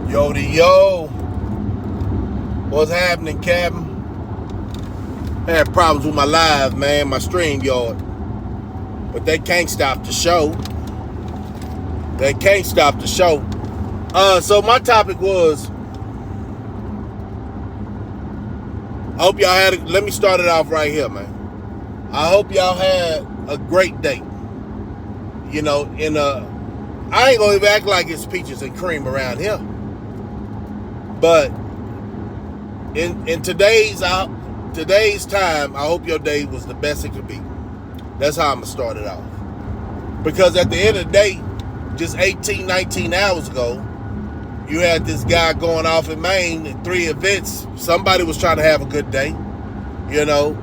Yo, what's happening, Captain? I had problems with my live, man, my stream yard. But they can't stop the show. They can't stop the show. So my topic was, I hope y'all had, let me start it off right here, man. I hope y'all had a great day. You know, I ain't gonna even act like it's peaches and cream around here. But in today's time, I hope your day was the best it could be. That's how I'm gonna start it off. Because at the end of the day, just 18, 19 hours ago, you had this guy going off in Maine at 3 events. Somebody was trying to have a good day, you know,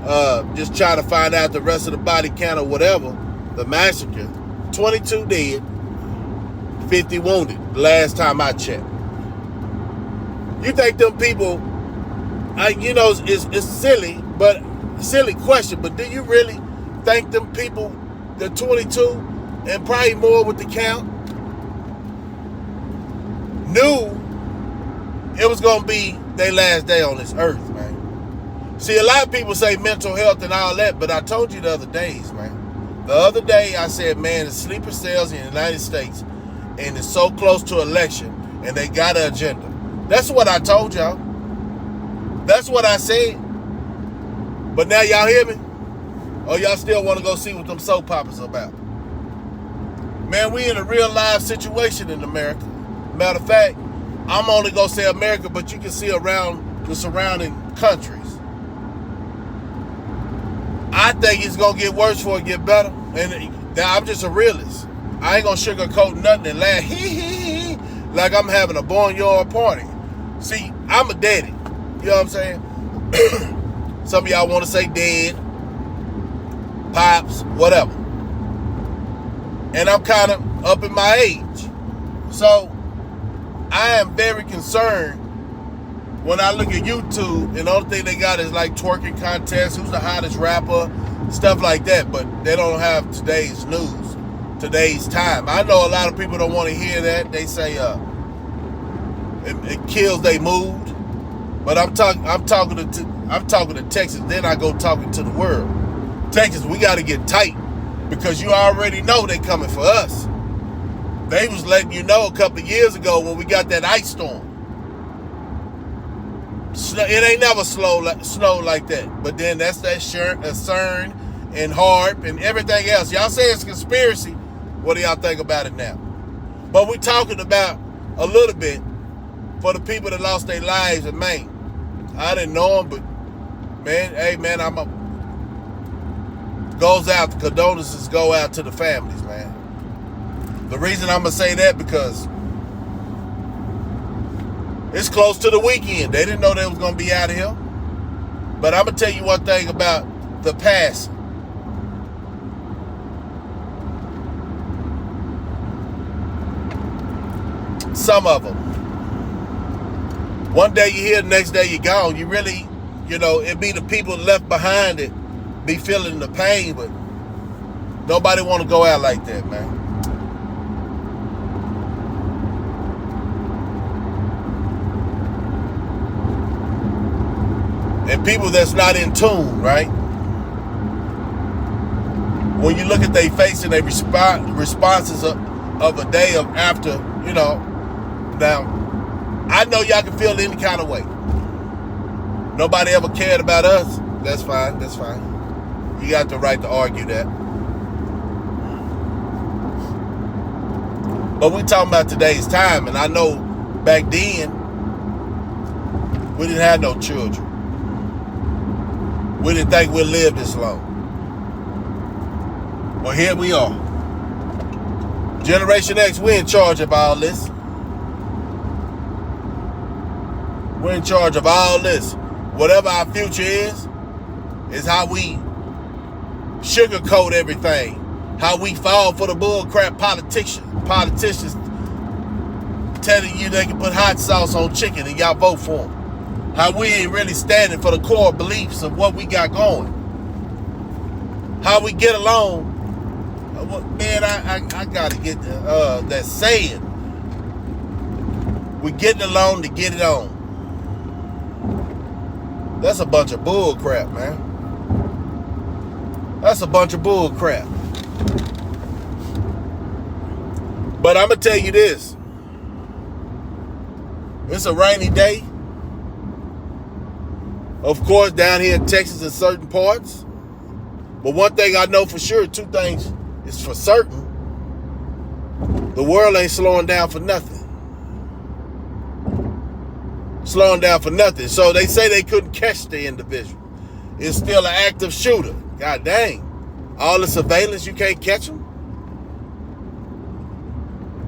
just trying to find out the rest of the body count or whatever. The massacre, 22 dead, 50 wounded. The last time I checked. You think them people, it's silly, but silly question, but do you really think them people, the 22 and probably more with the count, knew it was going to be their last day on this earth, man? See, a lot of people say mental health and all that, but I told you the other days, man. The other day I said, man, the sleeper cells in the United States, and it's so close to election, and they got an agenda. That's what I told y'all. That's what I said. But now y'all hear me? Or y'all still want to go see what them soap operas are about? Man, we in a real live situation in America. Matter of fact, I'm only going to say America, but you can see around the surrounding countries. I think it's going to get worse before it get better. And I'm just a realist. I ain't going to sugarcoat nothing and laugh like I'm having a barnyard party. See, I'm a daddy. You know what I'm saying? Some of y'all want to say dead, pops, whatever. And I'm kind of up in my age. So I am very concerned when I look at YouTube and the only thing they got is like twerking contests, who's the hottest rapper, stuff like that. But they don't have today's news, today's time. I know a lot of people don't want to hear that. They say it kills their mood. But I'm talking to Texas, then I go talking to the world. Texas, we got to get tight because you already know they coming for us. They was letting you know a couple of years ago when we got that ice storm. It ain't never snow like that. But then that's that CERN and HAARP and everything else. Y'all say it's conspiracy. What do y'all think about it now? But we talking about a little bit for the people that lost their lives in Maine. I didn't know them, but man, hey man, the condolences go out to the families, man. The reason I'm gonna say that because it's close to the weekend. They didn't know they was gonna be out of here. But I'm gonna tell you one thing about the past. Some of them. One day you here, the next day you gone. You really, it be the people left behind that be feeling the pain, but nobody want to go out like that, man. And people that's not in tune, right? When you look at their face and their responses of a day of after, now, I know y'all can feel any kind of way. Nobody ever cared about us. That's fine. You got the right to argue that. But we talking about today's time, and I know back then, we didn't have no children. We didn't think we'd live this long. Well, here we are. Generation X, we're in charge of all this. We're in charge of all this. Whatever our future is how we sugarcoat everything. How we fall for the bullcrap politicians telling you they can put hot sauce on chicken and y'all vote for them. How we ain't really standing for the core beliefs of what we got going. How we get along. Man, I gotta get that saying. We getting along to get it on. That's a bunch of bull crap, man. That's a bunch of bull crap. But I'm going to tell you this. It's a rainy day. Of course, down here in Texas in certain parts. But one thing I know for sure, two things is for certain. The world ain't slowing down for nothing. Slowing down for nothing. So they say they couldn't catch the individual. It's still an active shooter. God dang. All the surveillance, you can't catch them?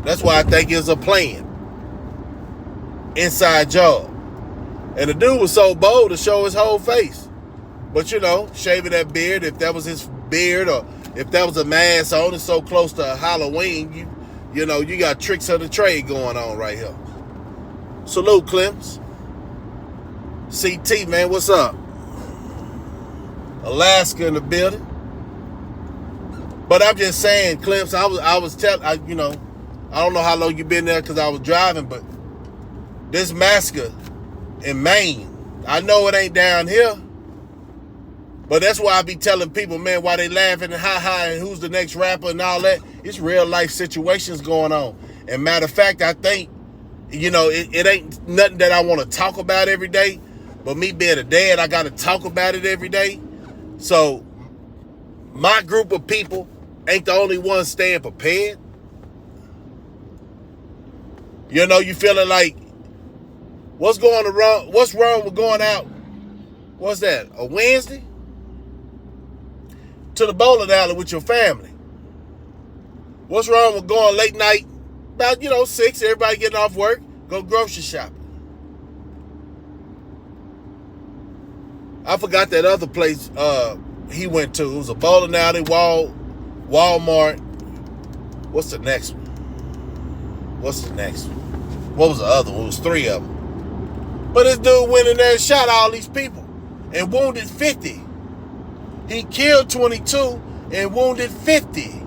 That's why I think it's a plan. Inside job. And the dude was so bold to show his whole face. But you know, shaving that beard, if that was his beard or if that was a mask on, it's so close to Halloween, you know, you got tricks of the trade going on right here. Salute, Clemps. CT, man, what's up? Alaska in the building. But I'm just saying, Clemps, I was telling, you know, I don't know how long you've been there because I was driving, but this massacre in Maine, I know it ain't down here, but that's why I be telling people, man, why they laughing and ha and who's the next rapper and all that. It's real life situations going on. And matter of fact, I think, you know, it ain't nothing that I want to talk about every day, but me being a dad, I got to talk about it every day. So my group of people ain't the only ones staying prepared. You know, you feeling like, what's wrong with going out, what's that, a Wednesday? To the bowling alley with your family. What's wrong with going late night, about, 6, everybody getting off work, go grocery shopping? I forgot that other place he went to. It was a bowling alley, Walmart. What's the next one? What was the other one? It was 3 of them. But this dude went in there and shot all these people and wounded 50. He killed 22 and wounded 50.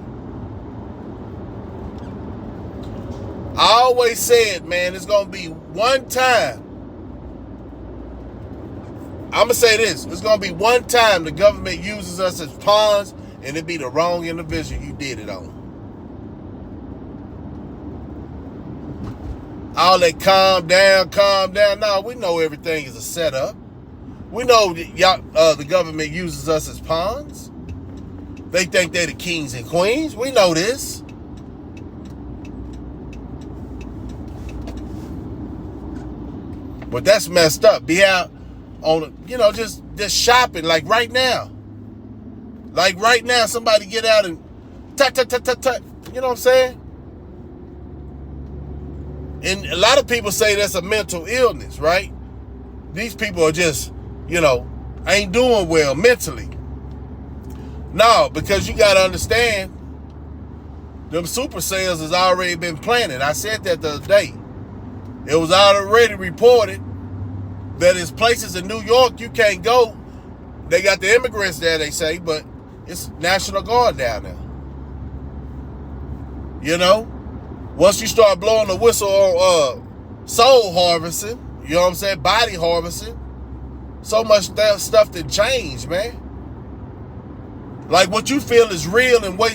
I always said, man, it's going to be one time. I'm going to say this. It's going to be one time the government uses us as pawns and it be the wrong individual you did it on. All that calm down. No, we know everything is a setup. We know the government uses us as pawns. They think they're the kings and queens. We know this. But that's messed up. Be out on, just shopping like right now. Like right now, somebody get out and tut. You know what I'm saying? And a lot of people say that's a mental illness, right? These people are just, ain't doing well mentally. No, because you got to understand, them super cells has already been planted. I said that the other day. It was already reported that there's places in New York you can't go. They got the immigrants there, they say, but it's National Guard down there. Once you start blowing the whistle on soul harvesting, you know what I'm saying, body harvesting, so much stuff that changed, man. Like what you feel is real and what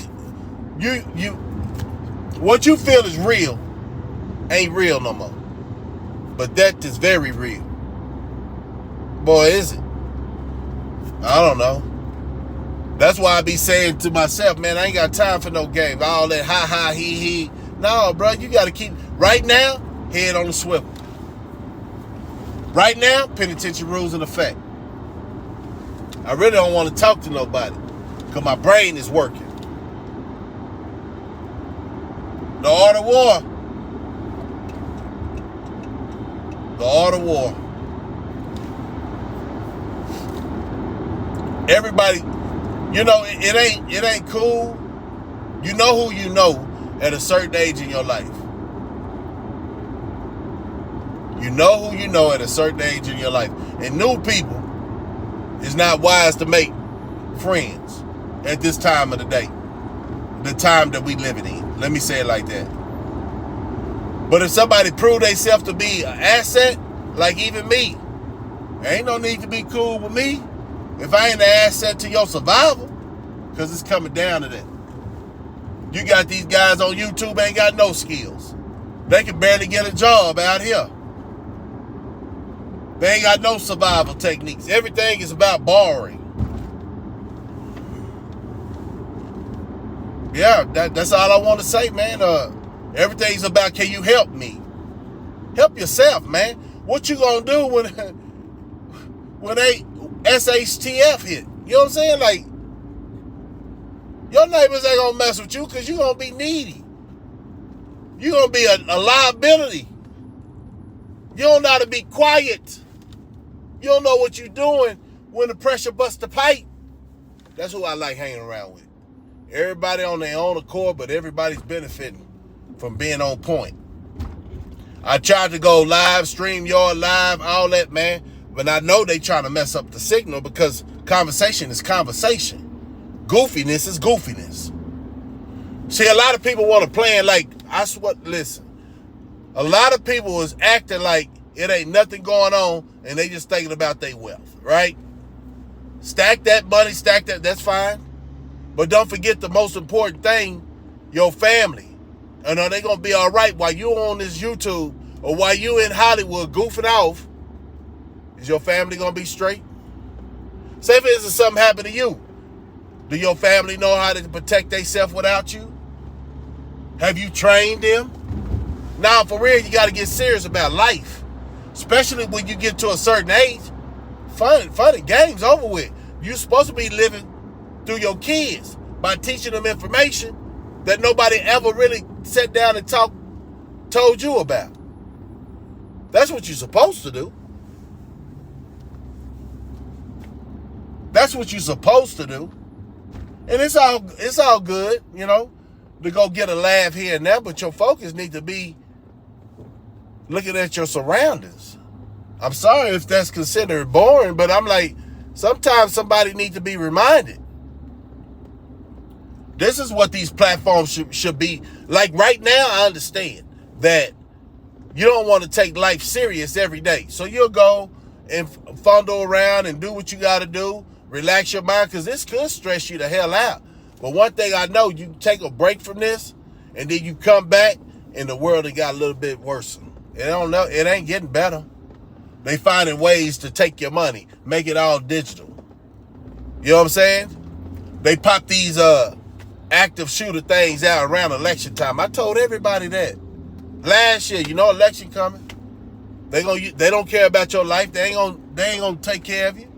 you feel is real ain't real no more. But that is very real. Boy, is it? I don't know. That's why I be saying to myself, man, I ain't got time for no games. All that ha, he. No, bro, you got to keep, right now, head on the swivel. Right now, penitentiary rules in effect. I really don't want to talk to nobody because my brain is working. The art of war. The art of war. Everybody, it ain't cool. You know who you know at a certain age in your life. You know who you know at a certain age in your life. And new people, it's not wise to make friends at this time of the day. The time that we living in. Let me say it like that. But if somebody prove themselves to be an asset, like even me, there ain't no need to be cool with me if I ain't an asset to your survival, because it's coming down to that. You got these guys on YouTube ain't got no skills. They can barely get a job out here. They ain't got no survival techniques. Everything is about borrowing. Yeah, that's all I want to say, man. Everything's about, can you help me? Help yourself, man. What you gonna do when they SHTF hit? You know what I'm saying? Like, your neighbors ain't gonna mess with you because you gonna be needy. You gonna be a liability. You don't know how to be quiet. You don't know what you're doing when the pressure busts the pipe. That's who I like hanging around with. Everybody on their own accord, but everybody's benefiting from being on point. I tried to go live, stream your live, all that, man. But I know they trying to mess up the signal because conversation is conversation. Goofiness is goofiness. See, a lot of people want to play like, listen. A lot of people is acting like it ain't nothing going on and they just thinking about their wealth, right? Stack that money, that's fine. But don't forget the most important thing, your family. And are they going to be all right while you on this YouTube or while you in Hollywood goofing off? Is your family going to be straight? Say for instance something happened to you. Do your family know how to protect themselves without you? Have you trained them? Now, for real, you got to get serious about life. Especially when you get to a certain age. Fun and games over with. You're supposed to be living through your kids by teaching them information that nobody ever really sat down and told you about. That's what you're supposed to do. That's what you're supposed to do. And it's all good, you know, to go get a laugh here and there, but your focus needs to be looking at your surroundings. I'm sorry if that's considered boring, but I'm like, sometimes somebody needs to be reminded. This is what these platforms should be. Like right now, I understand that you don't want to take life serious every day. So you'll go and fondle around and do what you got to do. Relax your mind, because this could stress you the hell out. But one thing I know, you take a break from this, and then you come back, and the world has got a little bit worse. It ain't getting better. They finding ways to take your money, make it all digital. You know what I'm saying? They pop these active shooter things out around election time. I told everybody that last year. You know, election coming. They don't care about your life. They ain't gonna take care of you.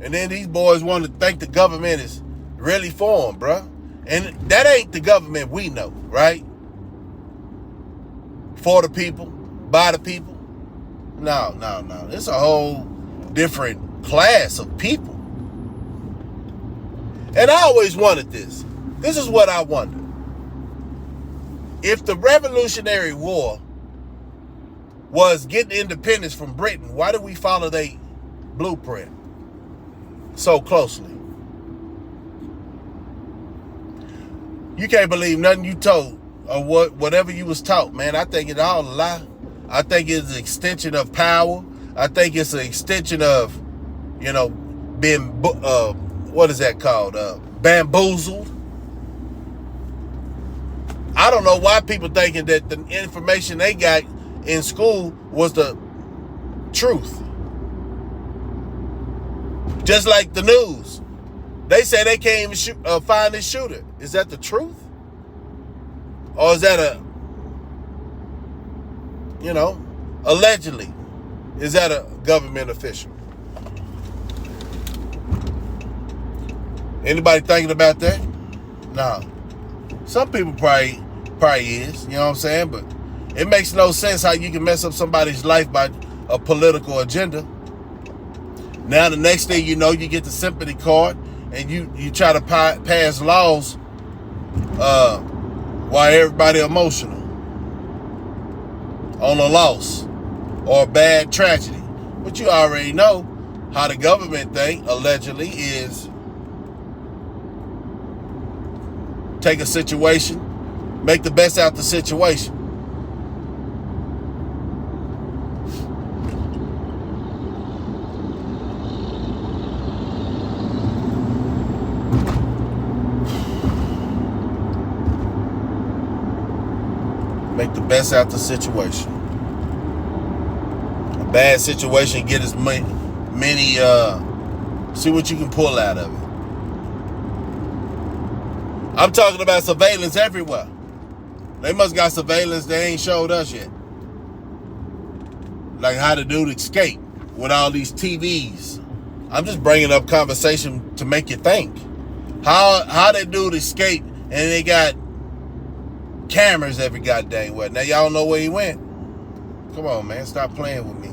And then these boys want to think the government is really for them, bruh. And that ain't the government we know, right? For the people, by the people. No. It's a whole different class of people. And I always wanted this. This is what I wonder. If the Revolutionary War was getting independence from Britain, why did we follow their blueprint so closely? You can't believe nothing you told or whatever you was taught, man. I think it's all a lie. I think it's an extension of power. I think it's an extension of, you know, being, what is that called? Bamboozled. I don't know why people thinking that the information they got in school was the truth. Just like the news. They say they can't even find this shooter. Is that the truth? Or is that allegedly, is that a government official? Anybody thinking about that? No. Some people probably is, you know what I'm saying? But it makes no sense how you can mess up somebody's life by a political agenda. Now the next thing you know, you get the sympathy card and you try to pass laws while everybody emotional on a loss or a bad tragedy. But you already know how the government thing allegedly is take a situation, make the best out the situation. best out the situation. A bad situation, get as many, see what you can pull out of it. I'm talking about surveillance everywhere. They must got surveillance they ain't showed us yet. Like how the dude escaped with all these TVs. I'm just bringing up conversation to make you think. How that dude escaped and they got cameras every goddamn where. Now y'all know where he went. Come on, man, stop playing with me.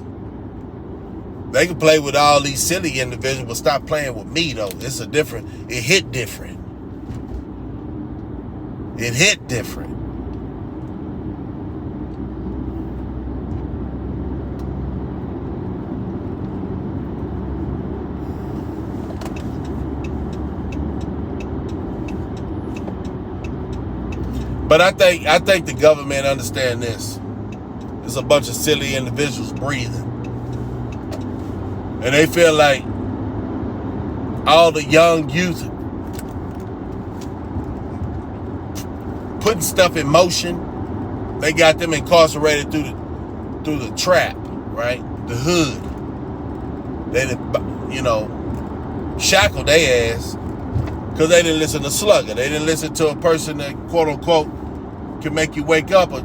They can play with all these silly individuals, but stop playing with me though. It's a different. It hit different. It hit different. But I think the government understand this. There's a bunch of silly individuals breathing. And they feel like all the young youth putting stuff in motion. They got them incarcerated through the trap, right? The hood. They, shackled their ass because they didn't listen to Slugger. They didn't listen to a person that, quote unquote, can make you wake up or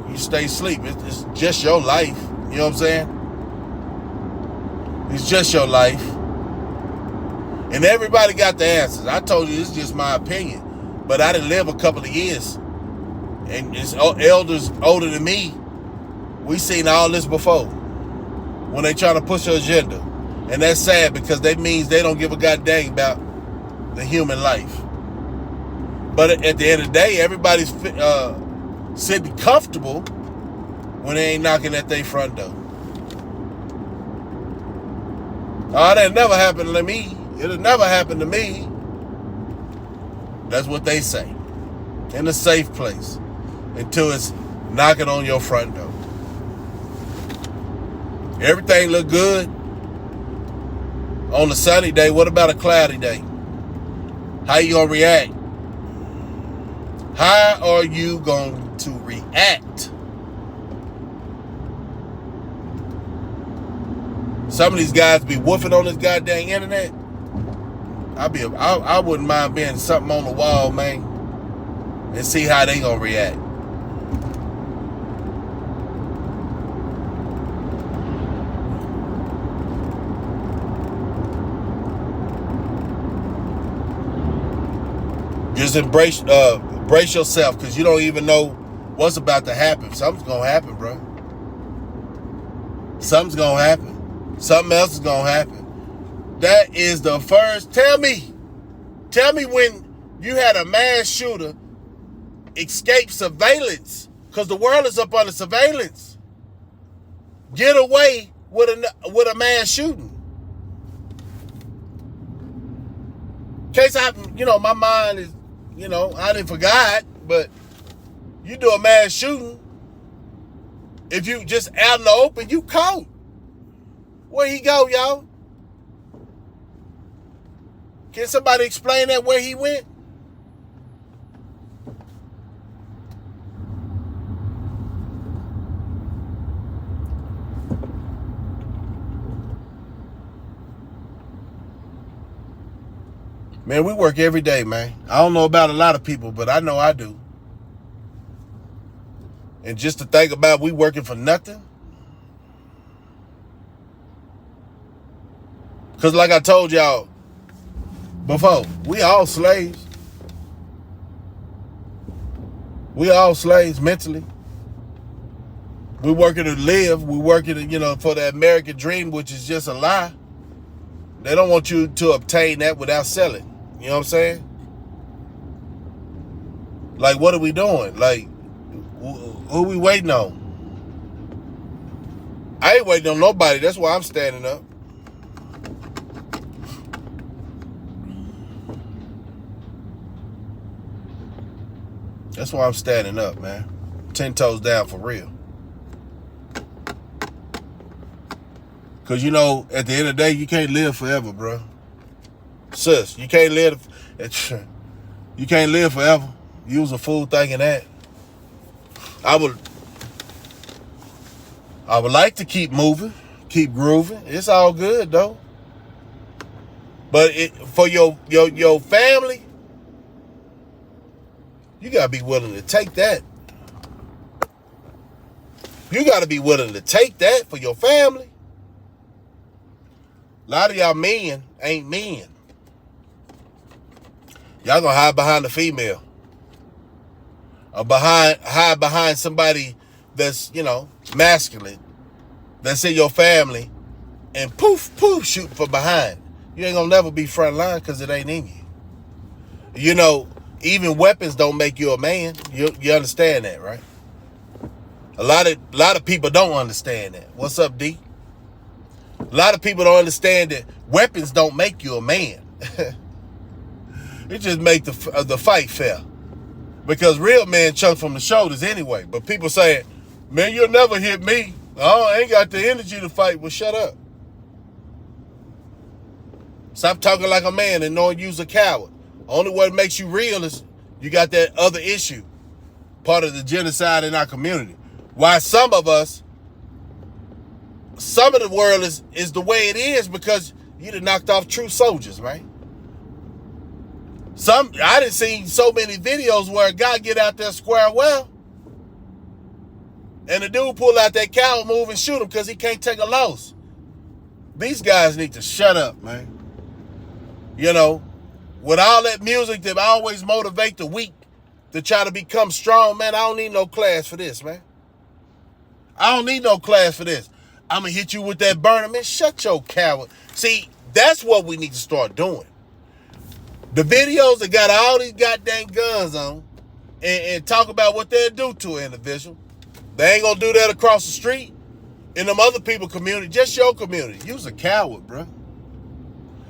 you stay asleep. It's just your life. You know what I'm saying? It's just your life. And everybody got the answers. I told you this is just my opinion. But I didn't live a couple of years. And it's elders older than me. We seen all this before. When they try to push an agenda. And that's sad because that means they don't give a goddamn about the human life. But at the end of the day, everybody's sitting comfortable when they ain't knocking at their front door. Oh, that never happened to me. It'll never happen to me. That's what they say. In a safe place. Until it's knocking on your front door. Everything look good on a sunny day. What about a cloudy day? How you gonna react? How are you going to react? Some of these guys be woofing on this goddamn internet. I wouldn't mind being something on the wall, man, and see how they gonna react. Just brace yourself, because you don't even know what's about to happen. Something's gonna happen, bro. Something's gonna happen. Something else is gonna happen. That is the first. Tell me when you had a mass shooter escape surveillance, because the world is up under surveillance. Get away with a mass shooting. In case my mind is, I didn't forgot, but you do a mass shooting, if you just out in the open, you caught. Where he go, y'all? Can somebody explain that, where he went? Man, we work every day, man. I don't know about a lot of people, but I know I do. And just to think about we working for nothing. Because like I told y'all before, we all slaves. We all slaves mentally. We working to live. We working, for the American dream, which is just a lie. They don't want you to obtain that without selling. You know what I'm saying? Like, what are we doing? Like, who we waiting on? I ain't waiting on nobody. That's why I'm standing up. That's why I'm standing up, man. 10 toes down for real. Because, at the end of the day, you can't live forever, bro. Sis, you can't live. You can't live forever. You was a fool thinking that. I would I would like to keep moving, keep grooving. It's all good though. But for your family, you gotta be willing to take that. You gotta be willing to take that for your family. A lot of y'all men ain't men. Y'all gonna hide behind the female. Or hide behind somebody that's, masculine. That's in your family. And poof, shooting from behind. You ain't gonna never be front line because it ain't in you. Even weapons don't make you a man. You understand that, right? A lot of people don't understand that. What's up, D? A lot of people don't understand that weapons don't make you a man. It just make the fight fair. Because real men chunk from the shoulders anyway. But people saying, man, you'll never hit me. Oh, I ain't got the energy to fight. Well, shut up. Stop talking like a man and knowing you's a coward. Only what makes you real is you got that other issue. Part of the genocide in our community. Why some of the world is the way it is because you done knocked off true soldiers, right? I done seen so many videos where a guy get out there square well and the dude pull out that cow move and shoot him because he can't take a loss. These guys need to shut up, man. With all that music that always motivate the weak to try to become strong, man, I don't need no class for this, man. I don't need no class for this. I'm going to hit you with that burner. Man, shut your coward. See, that's what we need to start doing. The videos that got all these goddamn guns on and talk about what they'll do to an individual. They ain't going to do that across the street in them other people's community, just your community. You's a coward, bro.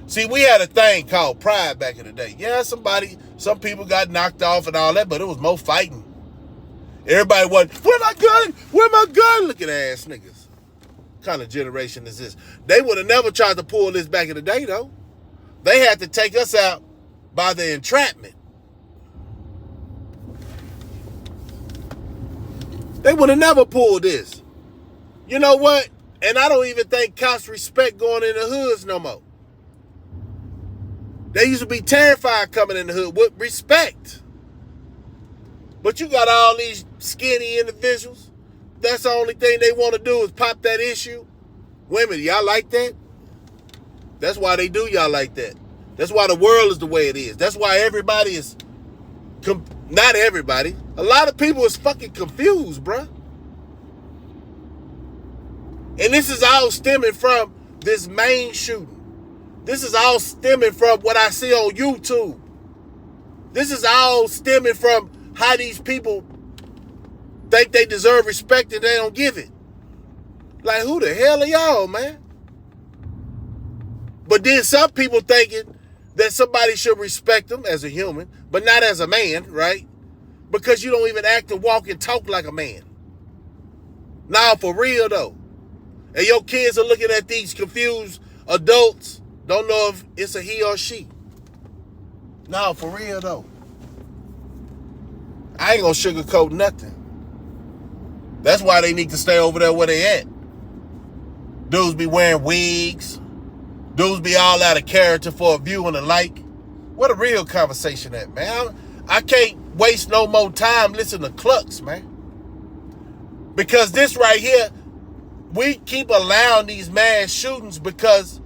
See, we had a thing called pride back in the day. Yeah, some people got knocked off and all that, but it was more fighting. Everybody was, where my gun? Where my gun? Look at ass niggas. What kind of generation is this? They would have never tried to pull this back in the day, though. They had to take us out by the entrapment. They would have never pulled this. You know what? And I don't even think cops respect going in the hoods no more. They used to be terrified coming in the hood with respect. But you got all these skinny individuals. That's the only thing they want to do is pop that issue. Women, y'all like that? That's why they do y'all like that. That's why the world is the way it is. That's why everybody is, not everybody, a lot of people is fucking confused, bruh. And this is all stemming from this main shooting. This is all stemming from what I see on YouTube. This is all stemming from how these people think they deserve respect and they don't give it. Like, who the hell are y'all, man? But then some people thinking that somebody should respect them as a human, but not as a man, right? Because you don't even act and walk and talk like a man. Now, for real, though. And your kids are looking at these confused adults, don't know if it's a he or she. No, for real, though. I ain't gonna sugarcoat nothing. That's why they need to stay over there where they at. Dudes be wearing wigs. Dudes be all out of character for a view and a like. What a real conversation at, man. I can't waste no more time listening to clucks, man. Because this right here, we keep allowing these mass shootings because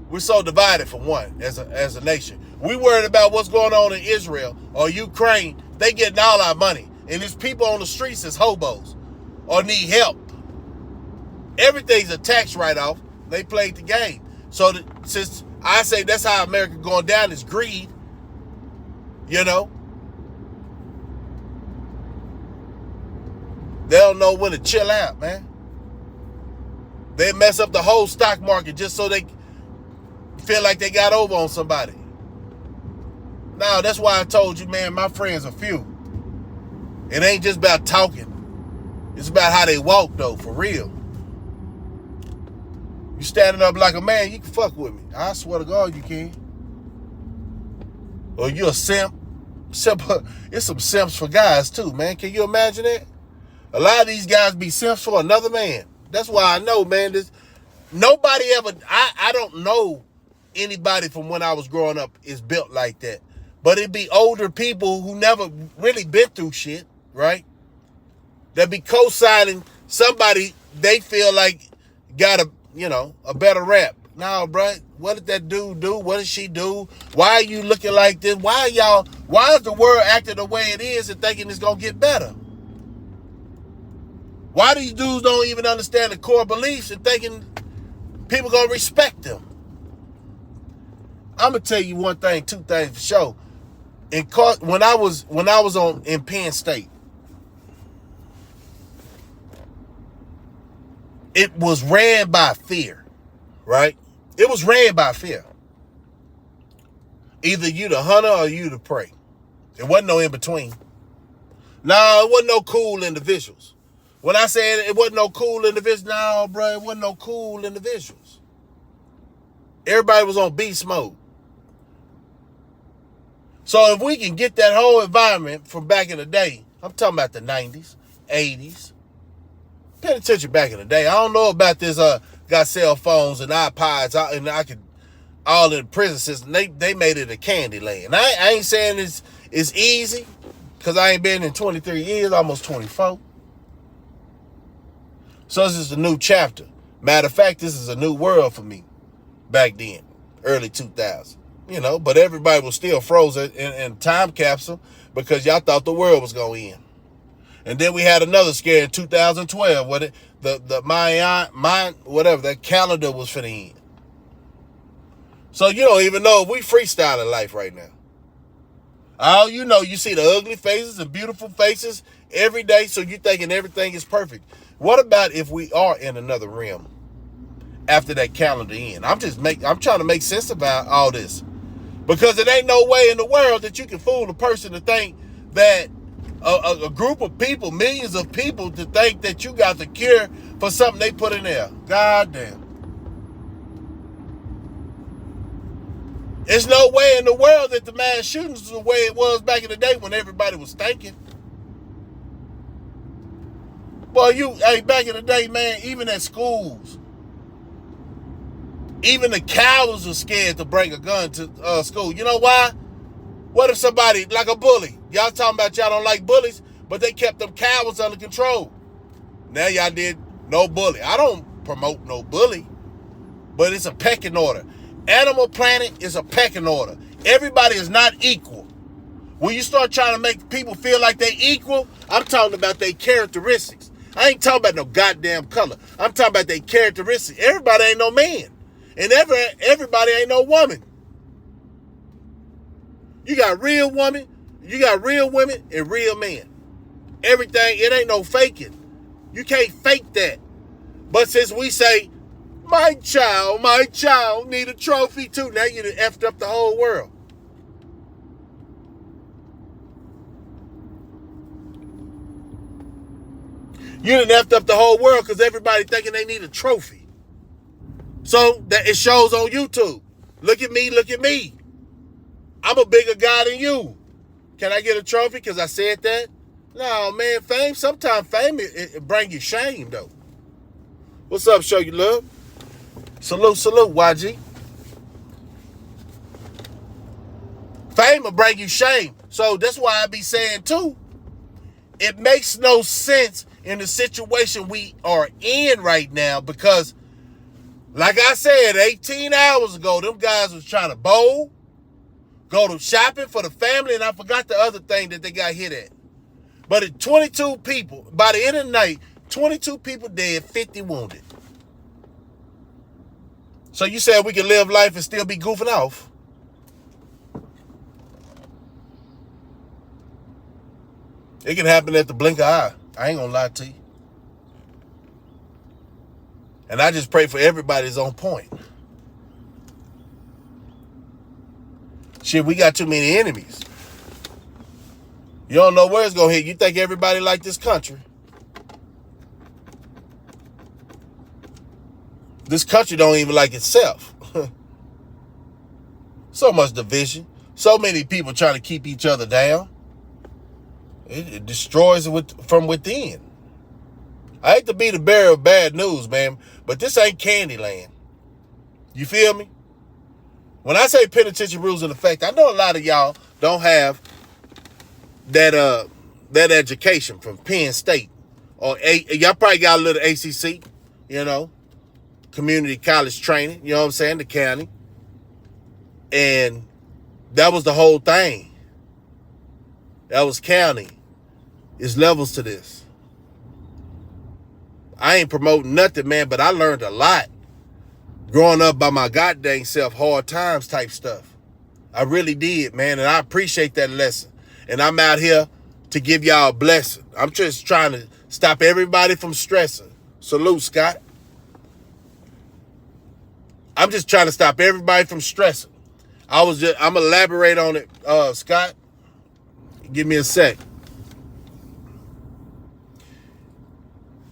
we're so divided from one as a nation. We worried about what's going on in Israel or Ukraine. They getting all our money. And there's people on the streets as hobos or need help. Everything's a tax write-off. They played the game. So since I say that's how America going down is greed, you know, they don't know when to chill out, man. They mess up the whole stock market just so they feel like they got over on somebody. Now, that's why I told you, man, my friends are few. It ain't just about talking. It's about how they walk, though, for real. You standing up like a man, you can fuck with me. I swear to God you can. Or you a simp. It's some simps for guys, too, man. Can you imagine that? A lot of these guys be simps for another man. That's why I know, man, nobody ever, I don't know anybody from when I was growing up is built like that. But it'd be older people who never really been through shit, right? That be co-signing somebody they feel like got a better rap. Now, bro, what did that dude do? What did she do? Why are you looking like this? Why is the world acting the way it is and thinking it's gonna get better? Why these dudes don't even understand the core beliefs and thinking people gonna respect them? I'm gonna tell you one thing, two things for sure. When I was in Penn State, it was ran by fear, right? It was ran by fear. Either you the hunter or you the prey. There wasn't no in between. No, it wasn't no cool individuals. When I said it wasn't no cool individuals, no, bro, it wasn't no cool individuals. Everybody was on beast mode. So if we can get that whole environment from back in the day, I'm talking about the 90s, 80s. Pay attention back in the day. I don't know about this, got cell phones and iPods, and I could, all in the prison system, they made it a candy land. I ain't saying it's easy, because I ain't been in 23 years, almost 24. So this is a new chapter. Matter of fact, this is a new world for me back then, early 2000s. But everybody was still frozen in a time capsule because y'all thought the world was going to end. And then we had another scare in 2012 where the whatever, that calendar was for the end. So you don't even know if we freestyling life right now. All you know, you see the ugly faces and beautiful faces every day, so you thinking everything is perfect. What about if we are in another realm after that calendar end? I'm trying to make sense about all this. Because it ain't no way in the world that you can fool a person to think that a group of people, millions of people, to think that you got the cure for something they put in there. God damn. There's no way in the world that the mass shootings is the way it was back in the day when everybody was thinking. Well, back in the day, man, even at schools, even the cowards are scared to bring a gun to school. You know why? What if somebody, like a bully, y'all talking about y'all don't like bullies, but they kept them cowards under control. Now y'all did no bully. I don't promote no bully, but it's a pecking order. Animal Planet is a pecking order. Everybody is not equal. When you start trying to make people feel like they equal, I'm talking about their characteristics. I ain't talking about no goddamn color. I'm talking about their characteristics. Everybody ain't no man. And everybody ain't no woman. You got real women, you got real women, and real men. Everything, it ain't no faking. You can't fake that. But since we say, my child need a trophy too, now you done effed up the whole world. You done effed up the whole world because everybody thinking they need a trophy. So that it shows on YouTube. Look at me. I'm a bigger guy than you. Can I get a trophy because I said that? No, man, sometimes fame it bring you shame, though. What's up, show you love? Salute, YG. Fame will bring you shame. So that's why I be saying, too, it makes no sense in the situation we are in right now because, like I said, 18 hours ago, them guys was trying to bowl, go to shopping for the family, and I forgot the other thing that they got hit at. But at 22 people, by the end of the night, 22 people dead, 50 wounded. So you said we can live life and still be goofing off? It can happen at the blink of an eye. I ain't gonna lie to you. And I just pray for everybody's on point. Shit, we got too many enemies. You don't know where it's gonna hit. You think everybody like this country? This country don't even like itself. So much division. So many people trying to keep each other down. It destroys it from within. I hate to be the bearer of bad news, man, but this ain't Candyland. You feel me? When I say penitentiary rules in effect, I know a lot of y'all don't have that education from Penn State. Or y'all probably got a little ACC, community college training, you know what I'm saying, the county. And that was the whole thing. That was county. It's levels to this. I ain't promoting nothing, man, but I learned a lot growing up by my goddamn self, hard times type stuff. I really did, man, and I appreciate that lesson. And I'm out here to give y'all a blessing. I'm just trying to stop everybody from stressing. Salute, Scott. I'm just trying to stop everybody from stressing. I'm going to elaborate on it, Scott. Give me a sec.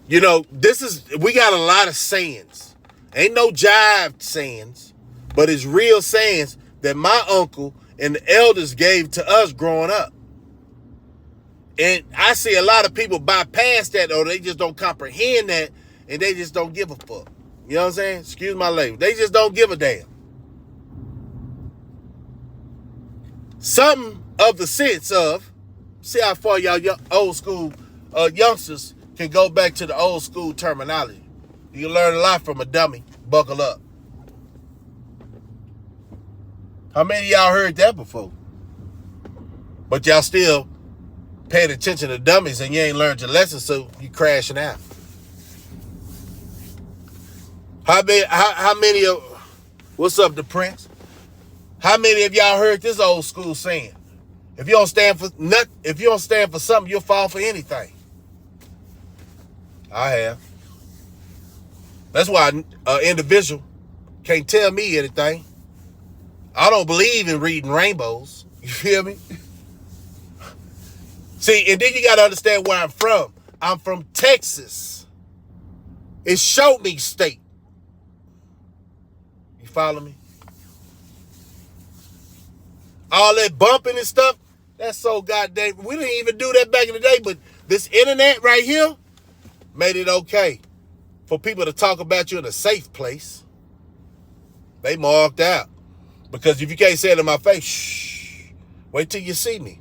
We got a lot of sayings. Ain't no jive sayings, but it's real sayings that my uncle and the elders gave to us growing up. And I see a lot of people bypass that, or they just don't comprehend that, and they just don't give a fuck. You know what I'm saying? Excuse my language. They just don't give a damn. Something of the sense of, see how far y'all old school youngsters can go back to the old school terminology. You can learn a lot from a dummy. Buckle up. How many of y'all heard that before? But y'all still paying attention to dummies and you ain't learned your lesson, so you crashing out. How many of, what's up, the Prince? How many of y'all heard this old school saying? If you don't stand for something, you'll fall for anything. I have. That's why an individual can't tell me anything. I don't believe in reading rainbows. You feel me? See, and then you got to understand where I'm from. I'm from Texas. It's Show Me State. You follow me? All that bumping and stuff, that's so goddamn. We didn't even do that back in the day, but this internet right here made it okay for people to talk about you in a safe place. They marked out. Because if you can't say it in my face, shh, wait till you see me.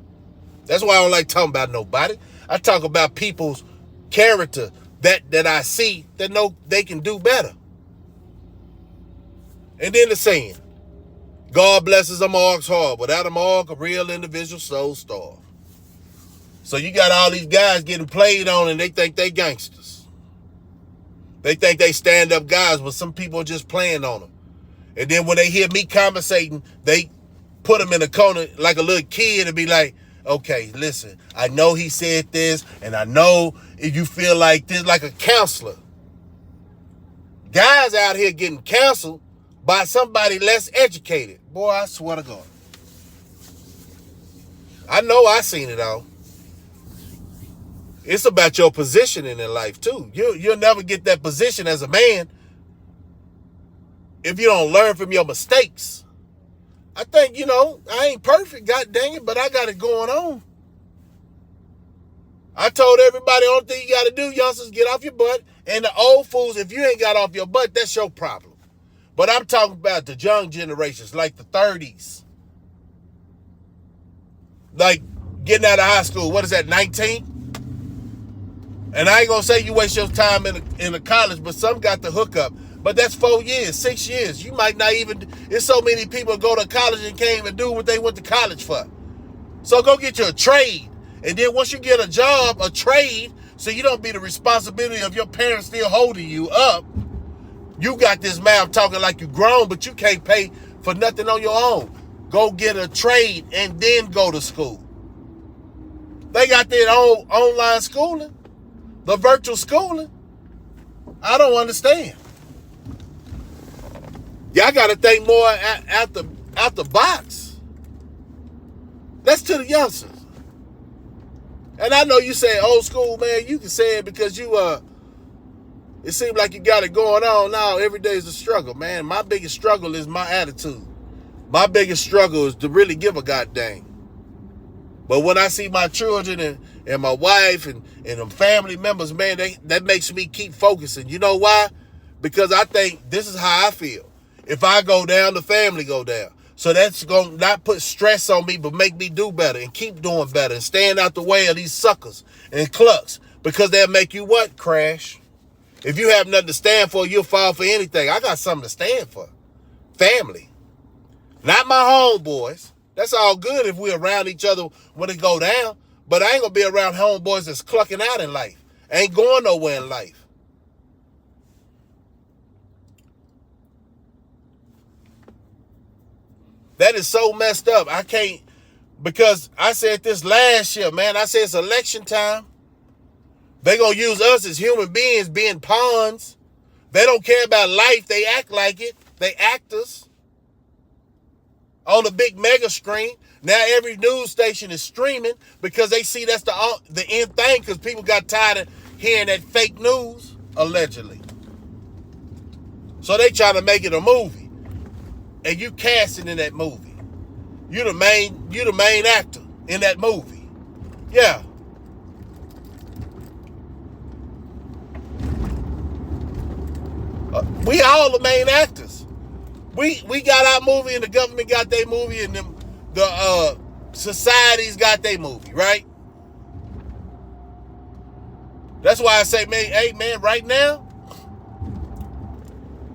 That's why I don't like talking about nobody. I talk about people's character that I see that know they can do better. And then the saying, God blesses a mark's hard. Without a mark, a real individual soul starve. So you got all these guys getting played on and they think they gangsters. They think they stand-up guys, but some people are just playing on them. And then when they hear me conversating, they put them in a corner like a little kid and be like, okay, listen, I know he said this, and I know if you feel like this, like a counselor. Guys out here getting counseled by somebody less educated. Boy, I swear to God. I know I seen it all. It's about your positioning in life, too. You'll never get that position as a man if you don't learn from your mistakes. I think, I ain't perfect, god dang it, but I got it going on. I told everybody, the only thing you got to do, youngsters, get off your butt. And the old fools, if you ain't got off your butt, that's your problem. But I'm talking about the young generations, like the 30s. Like getting out of high school, what is that, 19? And I ain't going to say you waste your time in a college, but some got the hookup. But that's 4 years, 6 years. You might not even, there's so many people go to college and can't even do what they went to college for. So go get you a trade. And then once you get a job, a trade, so you don't be the responsibility of your parents still holding you up. You got this mouth talking like you grown, but you can't pay for nothing on your own. Go get a trade and then go to school. They got their own online schooling, the virtual schooling. I don't understand. Y'all got to think more out the box. That's to the youngsters. And I know you say old school, man. You can say it because it seems like you got it going on now. Every day is a struggle, man. My biggest struggle is my attitude. My biggest struggle is to really give a goddamn. But when I see my children and my wife and the family members, man, that makes me keep focusing. You know why? Because I think this is how I feel. If I go down, the family go down. So that's going to not put stress on me, but make me do better and keep doing better and stand out the way of these suckers and clucks. Because they'll make you what? Crash. If you have nothing to stand for, you'll fall for anything. I got something to stand for. Family. Not my homeboys. That's all good if we're around each other when it go down. But I ain't going to be around homeboys that's clucking out in life. Ain't going nowhere in life. That is so messed up. I can't, because I said this last year, man. I said it's election time. They going to use us as human beings being pawns. They don't care about life. They act like it. They actors. On the big mega screen. Now every news station is streaming because they see that's the end thing, because people got tired of hearing that fake news, allegedly. So they trying to make it a movie. And you casting in that movie. You the main actor in that movie. Yeah. We all the main actors. We got our movie and the government got their movie and the societies got their movie, right? That's why I say, man, hey man, right now,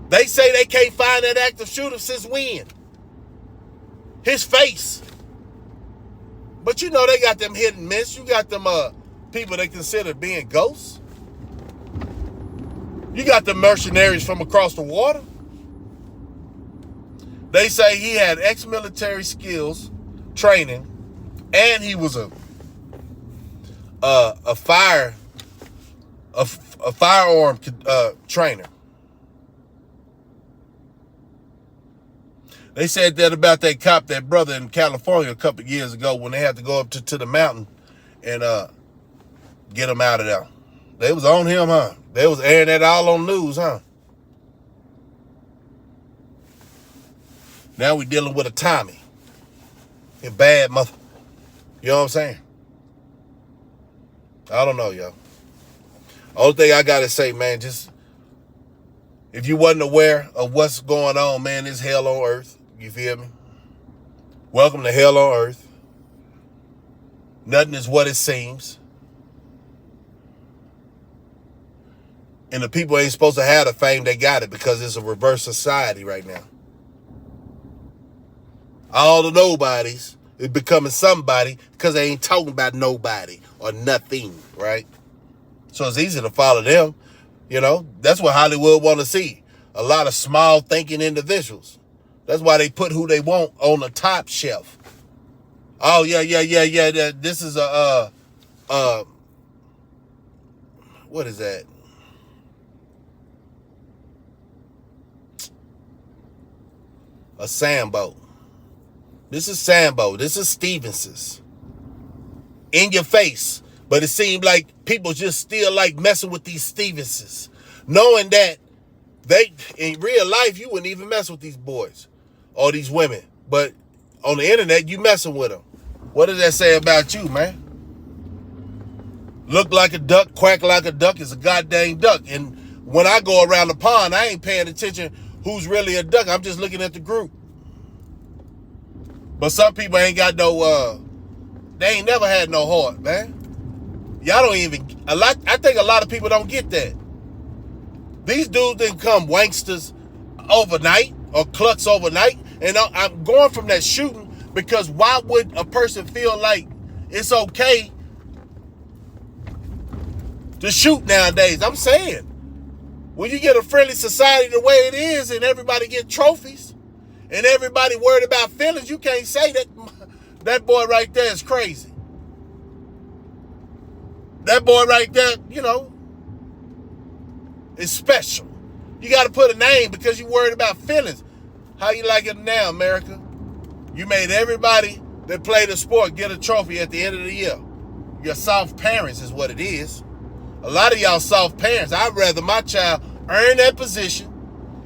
they say they can't find that active shooter since when? His face. But you know they got them hit and miss. You got them people they consider being ghosts. You got the mercenaries from across the water. They say he had ex-military skills, training, and he was a firearm trainer. They said that about that cop, that brother in California a couple of years ago when they had to go up to the mountain and get him out of there. They was on him, huh? They was airing that all on news, huh? Now we dealing with a Tommy. A bad mother. You know what I'm saying? I don't know, yo. Only thing I gotta say, man, just if you wasn't aware of what's going on, man, it's hell on earth. You feel me? Welcome to hell on earth. Nothing is what it seems. And the people ain't supposed to have the fame they got it because it's a reverse society right now. All the nobodies is becoming somebody because they ain't talking about nobody or nothing, right? So it's easy to follow them. You know, that's what Hollywood want to see. A lot of small thinking individuals. That's why they put who they want on the top shelf. Oh, yeah. This is what is that? A Sambo. This is Sambo. This is Stevenson's. In your face. But it seemed like people just still like messing with these Stevensons. Knowing that they, in real life, you wouldn't even mess with these boys. Or these women. But on the internet, you messing with them. What does that say about you, man? Look like a duck, quack like a duck is a goddamn duck. And when I go around the pond, I ain't paying attention who's really a duck. I'm just looking at the group. But some people ain't got no, they ain't never had no heart, man. Y'all don't even, I think a lot of people don't get that. These dudes didn't come wanksters overnight or clucks overnight. And I'm going from that shooting because why would a person feel like it's okay to shoot nowadays? I'm saying, when you get a friendly society the way it is and everybody get trophies and everybody worried about feelings, you can't say that boy right there is crazy. That boy right there, you know, is special. You got to put a name because you're worried about feelings. How you like it now, America? You made everybody that played the sport get a trophy at the end of the year. Your soft parents is what it is. A lot of y'all soft parents. I'd rather my child earn that position,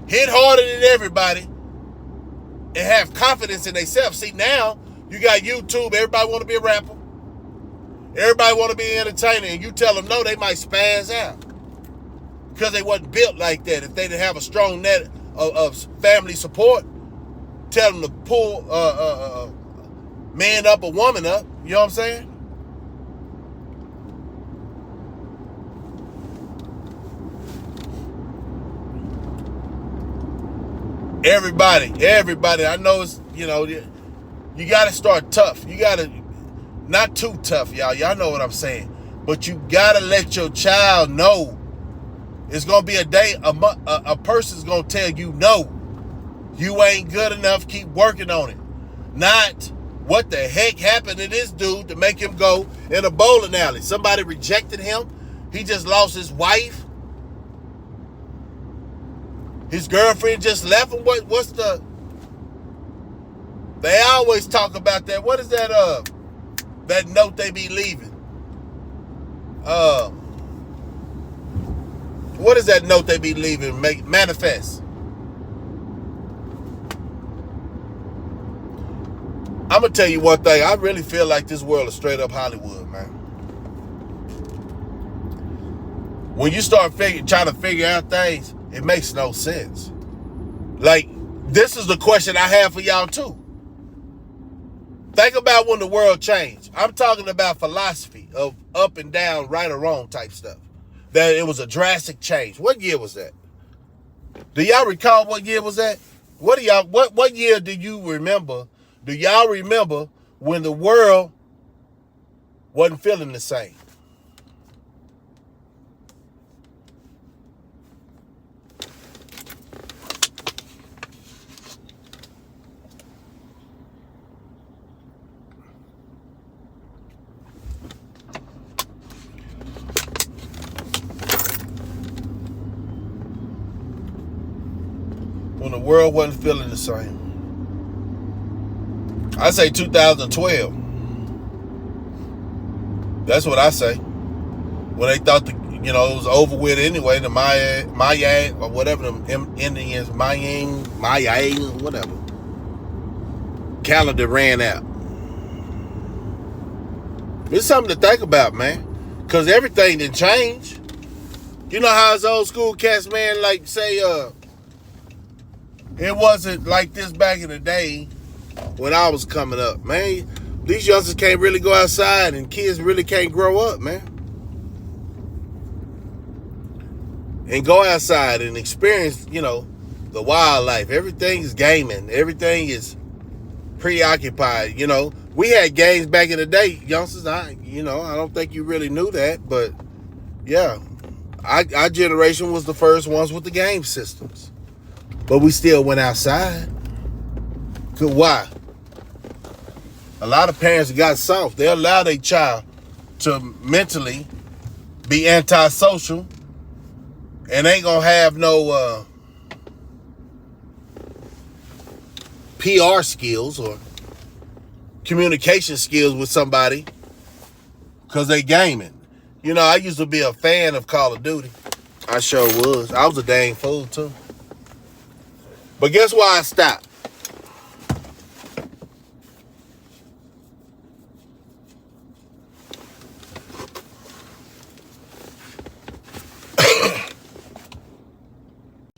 hit harder than everybody, and have confidence in themselves. See, now you got YouTube. Everybody want to be a rapper. Everybody want to be entertainer, and you tell them no, they might spaz out because they wasn't built like that. If they didn't have a strong net of family support, tell them to pull man up or woman up. You know what I'm saying? Everybody. I know it's, you got to start tough. You got to, not too tough, y'all. Y'all know what I'm saying. But you got to let your child know it's going to be a day, a person's going to tell you no. You ain't good enough. Keep working on it. Not what the heck happened to this dude to make him go in a bowling alley. Somebody rejected him. He just lost his wife. His girlfriend just left him. What's the... They always talk about that. What is that that note they be leaving? What is that note they be leaving? Manifest. I'm going to tell you one thing. I really feel like this world is straight up Hollywood, man. When you start trying to figure out things, it makes no sense. Like, this is the question I have for y'all too. Think about when the world changed. I'm talking about philosophy of up and down, right or wrong type stuff. That it was a drastic change. What year was that? Do y'all recall what year was that? What year do you remember? Do y'all remember when the world wasn't feeling the same? When the world wasn't feeling the same. I say 2012. That's what I say. When they thought it was over with anyway, the Maya or whatever, the Indians, Maya, whatever. Calendar ran out. It's something to think about, man. Because everything didn't change. You know how us old school cats, man, like say, it wasn't like this back in the day when I was coming up, man. These youngsters can't really go outside and kids really can't grow up, man. And go outside and experience, the wildlife. Everything is gaming. Everything is preoccupied, We had games back in the day, youngsters. I don't think you really knew that, but yeah. Our generation was the first ones with the game systems. But we still went outside. Why? A lot of parents got soft. They allow their child to mentally be antisocial and ain't gonna have no PR skills or communication skills with somebody because they gaming. I used to be a fan of Call of Duty. I sure was. I was a dang fool too. But guess why I stopped?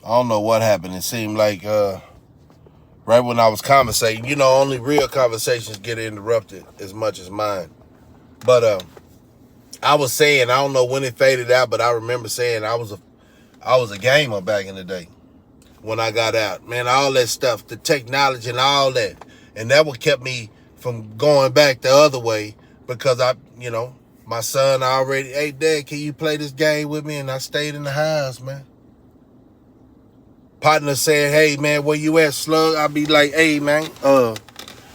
I don't know what happened. It seemed like right when I was conversating, only real conversations get interrupted as much as mine. But I was saying, I don't know when it faded out, but I remember saying I was a gamer back in the day when I got out. Man, all that stuff, the technology and all that. And that what kept me from going back the other way because my son already, hey, Dad, can you play this game with me? And I stayed in the house, man. Partner saying, hey, man, where you at, slug? I'll be like, hey, man,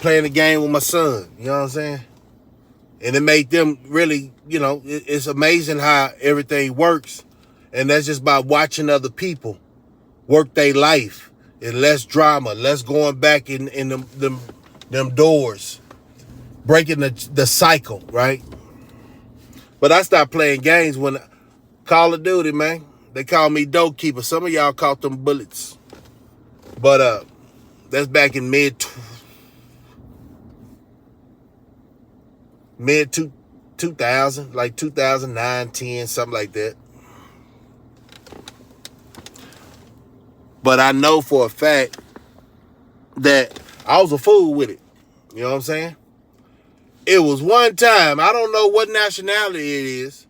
playing the game with my son. You know what I'm saying? And it made them really, it's amazing how everything works. And that's just by watching other people work their life. And less drama, less going back in them doors. Breaking the cycle, right? But I stopped playing games when Call of Duty, man. They call me dope keeper. Some of y'all caught them bullets. But that's back in mid 2000, like 2009, 10, something like that. But I know for a fact that I was a fool with it. You know what I'm saying? It was one time, I don't know what nationality it is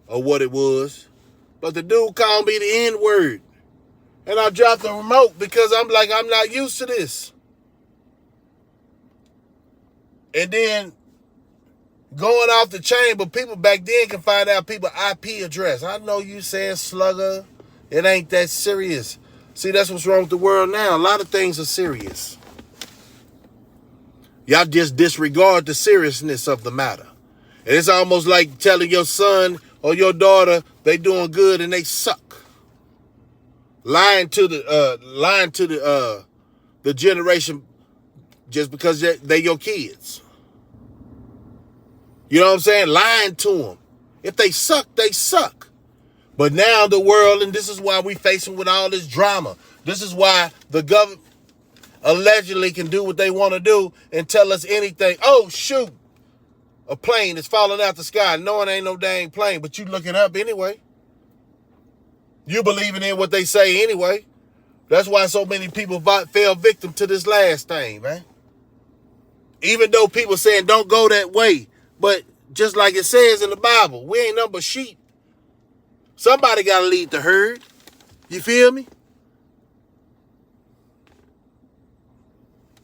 or what it was, but the dude called me the N-word. And I dropped the remote because I'm like, I'm not used to this. And then going off the chain, but people back then can find out people's IP address. I know you saying slugger. It ain't that serious. See, that's what's wrong with the world now. A lot of things are serious. Y'all just disregard the seriousness of the matter. And it's almost like telling your son or your daughter they doing good and they suck. Lying to the generation just because they your kids. You know what I'm saying? Lying to them. If they suck, they suck. But now the world, and this is why we facing with all this drama. This is why the government allegedly can do what they want to do and tell us anything. Oh, shoot. A plane is falling out the sky. No, it ain't no dang plane, but you looking up anyway. You believing in what they say anyway. That's why so many people fell victim to this last thing, man. Even though people saying don't go that way. But just like it says in the Bible, we ain't nothing but sheep. Somebody got to lead the herd. You feel me?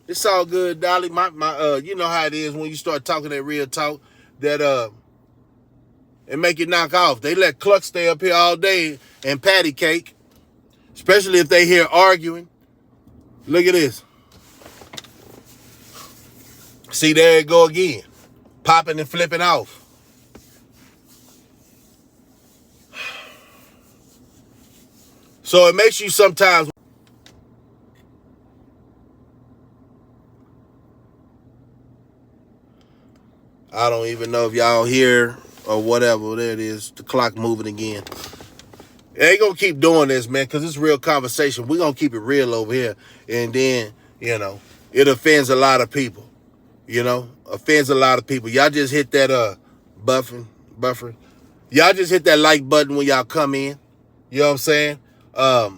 It's all good, Dolly. You know how it is when you start talking that real talk that and make it knock off. They let Cluck stay up here all day and patty cake, especially if they hear arguing. Look at this. See, there it go again, popping and flipping off. So it makes you sometimes. I don't even know if y'all hear or whatever. There it is. The clock moving again. They ain't gonna keep doing this, man, because it's real conversation. We're gonna keep it real over here. And then, it offends a lot of people. Offends a lot of people. Y'all just hit that buffer. Y'all just hit that like button when y'all come in. You know what I'm saying? As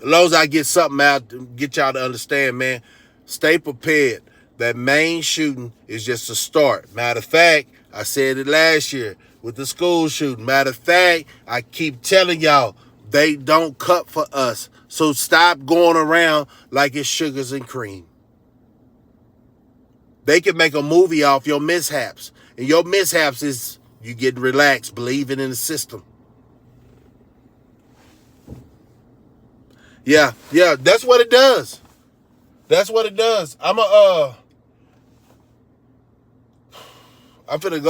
long as I get something out to get y'all to understand, man, stay prepared. That main shooting is just a start. Matter of fact, I said it last year with the school shooting. Matter of fact, I keep telling y'all, they don't cut for us. So stop going around like it's sugars and cream. They can make a movie off your mishaps. And your mishaps is you getting relaxed, believing in the system. Yeah, that's what it does. That's what it does. I'm finna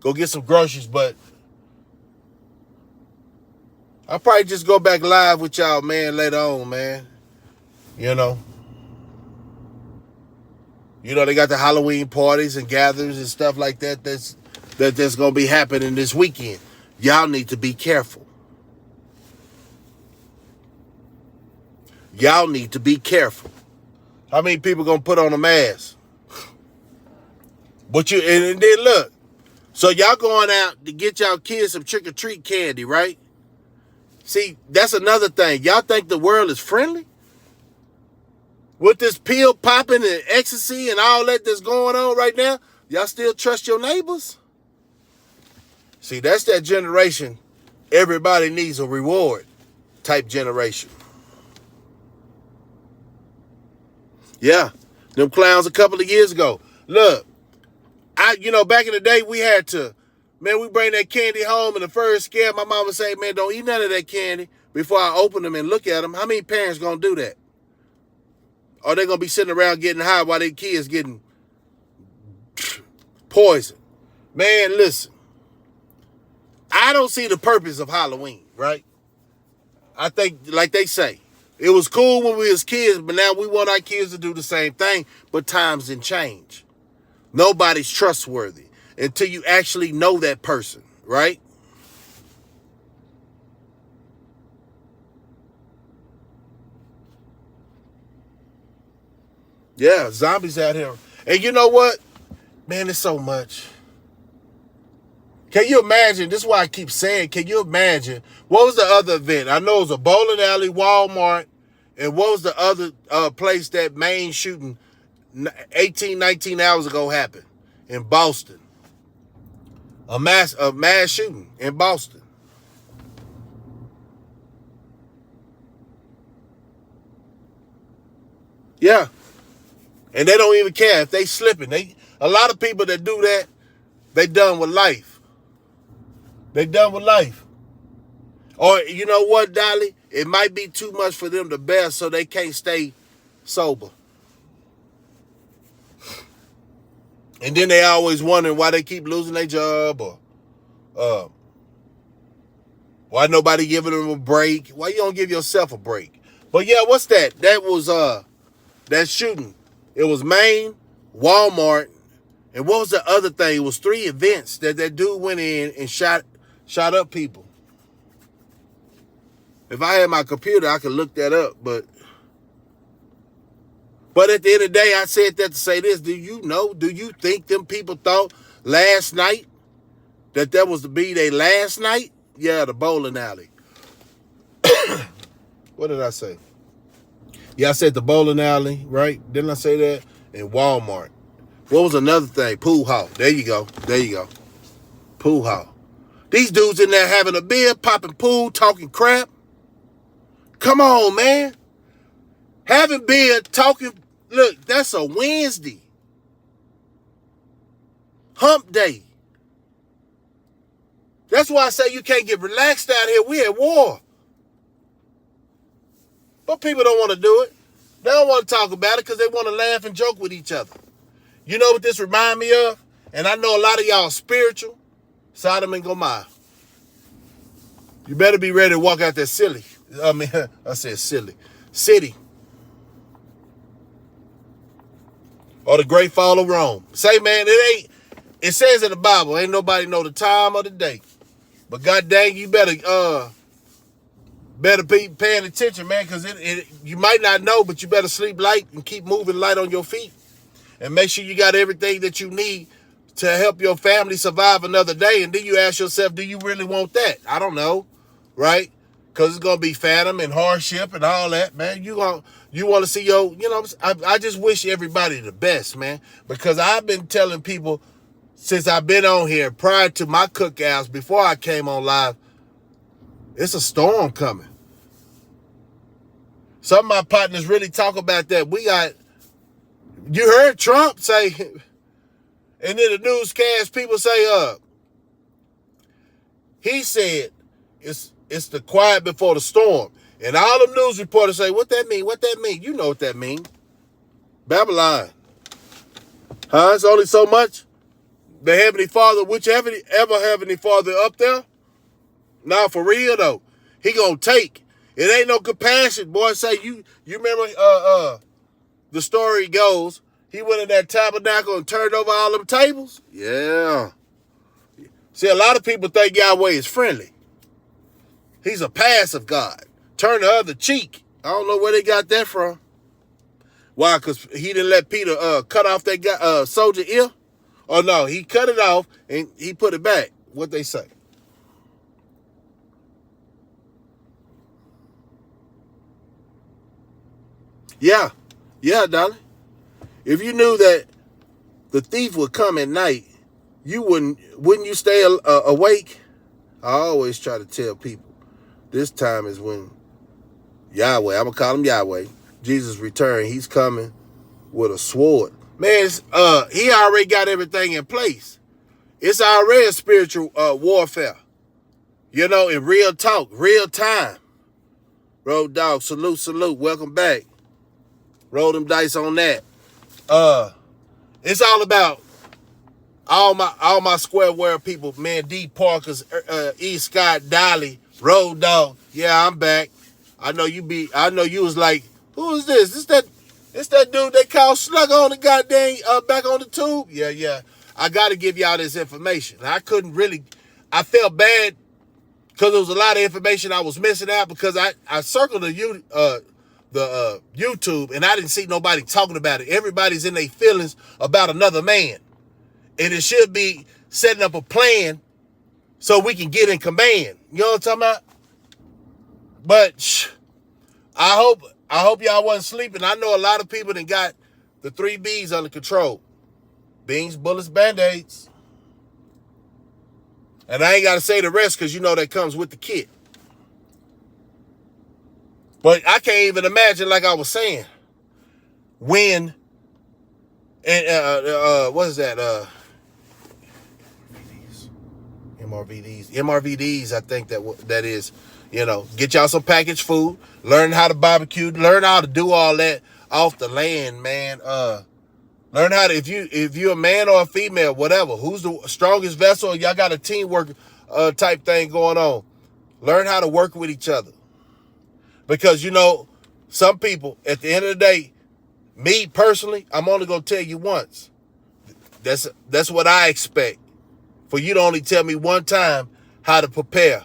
go get some groceries, but I'll probably just go back live with y'all, man, later on, man. They got the Halloween parties and gatherings and stuff like that that's gonna be happening this weekend. Y'all need to be careful. Y'all need to be careful. How many people gonna put on a mask? But and then look, so y'all going out to get y'all kids some trick-or-treat candy, right? See, that's another thing. Y'all think the world is friendly? With this pill popping and ecstasy and all that that's going on right now, y'all still trust your neighbors? See, that's that generation, everybody needs a reward type generation. Yeah, them clowns a couple of years ago. Look, back in the day, we had to, man, we bring that candy home, and the first scare, my mama say, man, don't eat none of that candy before I open them and look at them. How many parents gonna do that? Or they gonna be sitting around getting high while their kids getting poisoned? Man, listen, I don't see the purpose of Halloween, right? I think, like they say, it was cool when we was kids, but now we want our kids to do the same thing, but times didn't change. Nobody's trustworthy until you actually know that person, right? Yeah, zombies out here. And you know what? Man, it's so much. Can you imagine? This is why I keep saying, can you imagine? What was the other event? I know it was a bowling alley, Walmart, and what was the other place that main shooting 18, 19 hours ago happened? In Boston. A mass shooting in Boston. Yeah. And they don't even care if they slipping. A lot of people that do that, they done with life. They done with life. Or you know what, Dolly? It might be too much for them to bear, so they can't stay sober. And then they always wondering why they keep losing their job, or why nobody giving them a break. Why you don't give yourself a break? But yeah, what's that? That was that shooting. It was Maine, Walmart, and what was the other thing? It was 3 events that dude went in and shot up people. If I had my computer, I could look that up. But at the end of the day, I said that to say this. Do you think them people thought last night that was to be their last night? Yeah, the bowling alley. What did I say? Yeah, I said the bowling alley, right? Didn't I say that? And Walmart. What was another thing? Pool hall. There you go. Pool hall. These dudes in there having a beer, popping pool, talking crap. Come on, man. Having beer, talking. Look, that's a Wednesday. Hump day. That's why I say you can't get relaxed out here. We at war. But people don't want to do it. They don't want to talk about it because they want to laugh and joke with each other. You know what this remind me of? And I know a lot of y'all spiritual. Sodom and Gomorrah. You better be ready to walk out that silly. I said silly. City. Or the great fall of Rome. Say, man, it says in the Bible, ain't nobody know the time or the day. But god dang, you better be paying attention, man, because you might not know, but you better sleep light and keep moving light on your feet. And make sure you got everything that you need to help your family survive another day. And then you ask yourself, do you really want that? I don't know, right? Because it's going to be phantom and hardship and all that, man. You want to see I just wish everybody the best, man. Because I've been telling people since I've been on here, prior to my cookouts, before I came on live, it's a storm coming. Some of my partners really talk about that. You heard Trump say, and in the newscast, people say, he said, it's the quiet before the storm. And all them news reporters say, what that mean? What that mean? You know what that mean. Babylon. Huh? It's only so much. The Heavenly Father, whichever ever Heavenly Father up there, now for real though, he gonna take. It ain't no compassion. Boy, say you remember the story goes, he went in that tabernacle and turned over all them tables? Yeah. See, a lot of people think Yahweh is friendly. He's a passive God. Turn the other cheek. I don't know where they got that from. Why? Because he didn't let Peter cut off that guy, soldier ear? Or no, he cut it off and he put it back. What they say. Yeah. Yeah, darling. If you knew that the thief would come at night, you wouldn't you stay awake? I always try to tell people, this time is when Yahweh, I'm going to call him Yahweh, Jesus returned. He's coming with a sword. Man, he already got everything in place. It's already a spiritual warfare. You know, in real talk, real time. Road dog, salute. Welcome back. Roll them dice on that. It's all about all my square world people, man. D Parkers, E Scott, Dolly, Road Dog. Yeah, I'm back. I know you was like, who is this? It's that dude they call Slug on the goddamn back on the tube. Yeah. I gotta give y'all this information. I felt bad because there was a lot of information I was missing out because I circled the YouTube and I didn't see nobody talking about it. Everybody's in their feelings about another man. And it should be setting up a plan so we can get in command. You know what I'm talking about? But I hope y'all wasn't sleeping. I know a lot of people that got the 3 B's under control. Beans, bullets, Band-Aids. And I ain't got to say the rest because you know that comes with the kit. But I can't even imagine, like I was saying, when, and what is that? MRVDs, I think that is, get y'all some packaged food, learn how to barbecue, learn how to do all that off the land, man. Learn how to, if you're a man or a female, whatever, who's the strongest vessel, y'all got a teamwork type thing going on. Learn how to work with each other. Because, some people, at the end of the day, me personally, I'm only going to tell you once. That's what I expect. For you to only tell me one time how to prepare.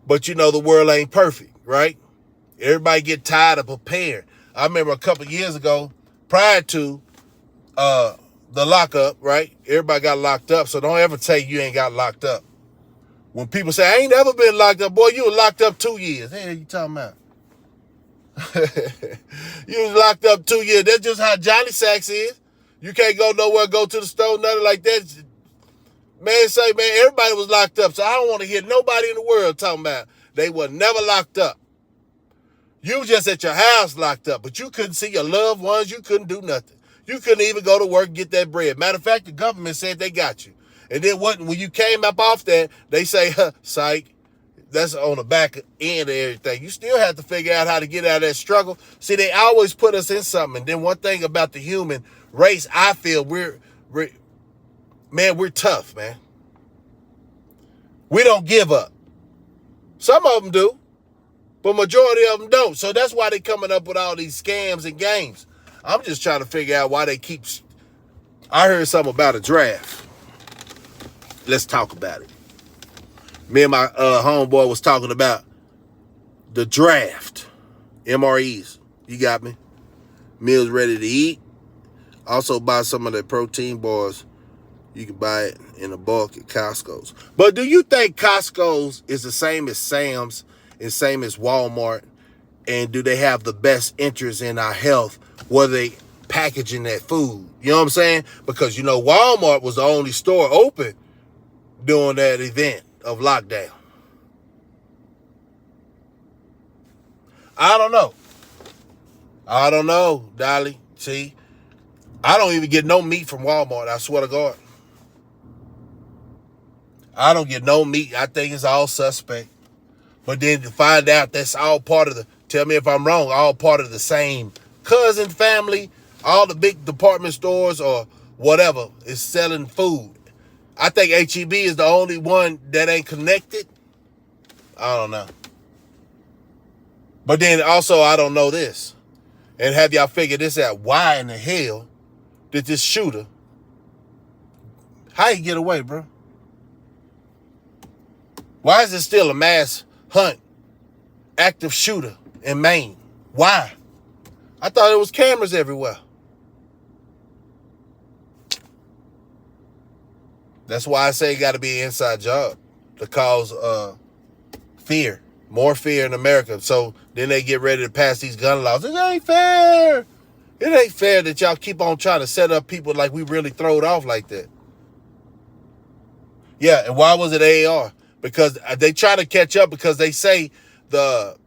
But the world ain't perfect, right? Everybody get tired of preparing. I remember a couple years ago, prior to the lockup, right? Everybody got locked up, so don't ever say you ain't got locked up. When people say, I ain't never been locked up, boy, you were locked up 2 years. Hey, you talking about? You was locked up 2 years. That's just how Johnny Sacks is. You can't go nowhere, go to the store, nothing like that. Man, everybody was locked up, so I don't want to hear nobody in the world talking about they were never locked up. You was just at your house locked up, but you couldn't see your loved ones. You couldn't do nothing. You couldn't even go to work and get that bread. Matter of fact, the government said they got you. And then when you came up off that, they say, psych, that's on the back end of everything. You still have to figure out how to get out of that struggle. See, they always put us in something. And then one thing about the human race, I feel we're tough, man. We don't give up. Some of them do, but majority of them don't. So that's why they coming up with all these scams and games. I'm just trying to figure out why they keep... I heard something about a draft. Let's talk about it. Me and my homeboy was talking about the draft. MREs. You got me? Meals ready to eat. Also buy some of the protein bars. You can buy it in a bulk at Costco's. But do you think Costco's is the same as Sam's and same as Walmart? And do they have the best interest in our health? Whether they packaging that food? You know what I'm saying? Because, Walmart was the only store open during that event of lockdown. I don't know, Dolly. See, I don't even get no meat from Walmart. I swear to God. I don't get no meat. I think it's all suspect. But then to find out that's all part of tell me if I'm wrong, all part of the same cousin family, all the big department stores or whatever is selling food. I think HEB is the only one that ain't connected. I don't know. But then also, I don't know this. And have y'all figured this out? Why in the hell did this shooter, how he get away, bro? Why is it still a mass hunt, active shooter in Maine? Why? I thought it was cameras everywhere. That's why I say it got to be an inside job to cause fear, more fear in America. So then they get ready to pass these gun laws. It ain't fair. It ain't fair that y'all keep on trying to set up people like we really throw it off like that. Yeah, and why was it AR? Because they try to catch up because they say the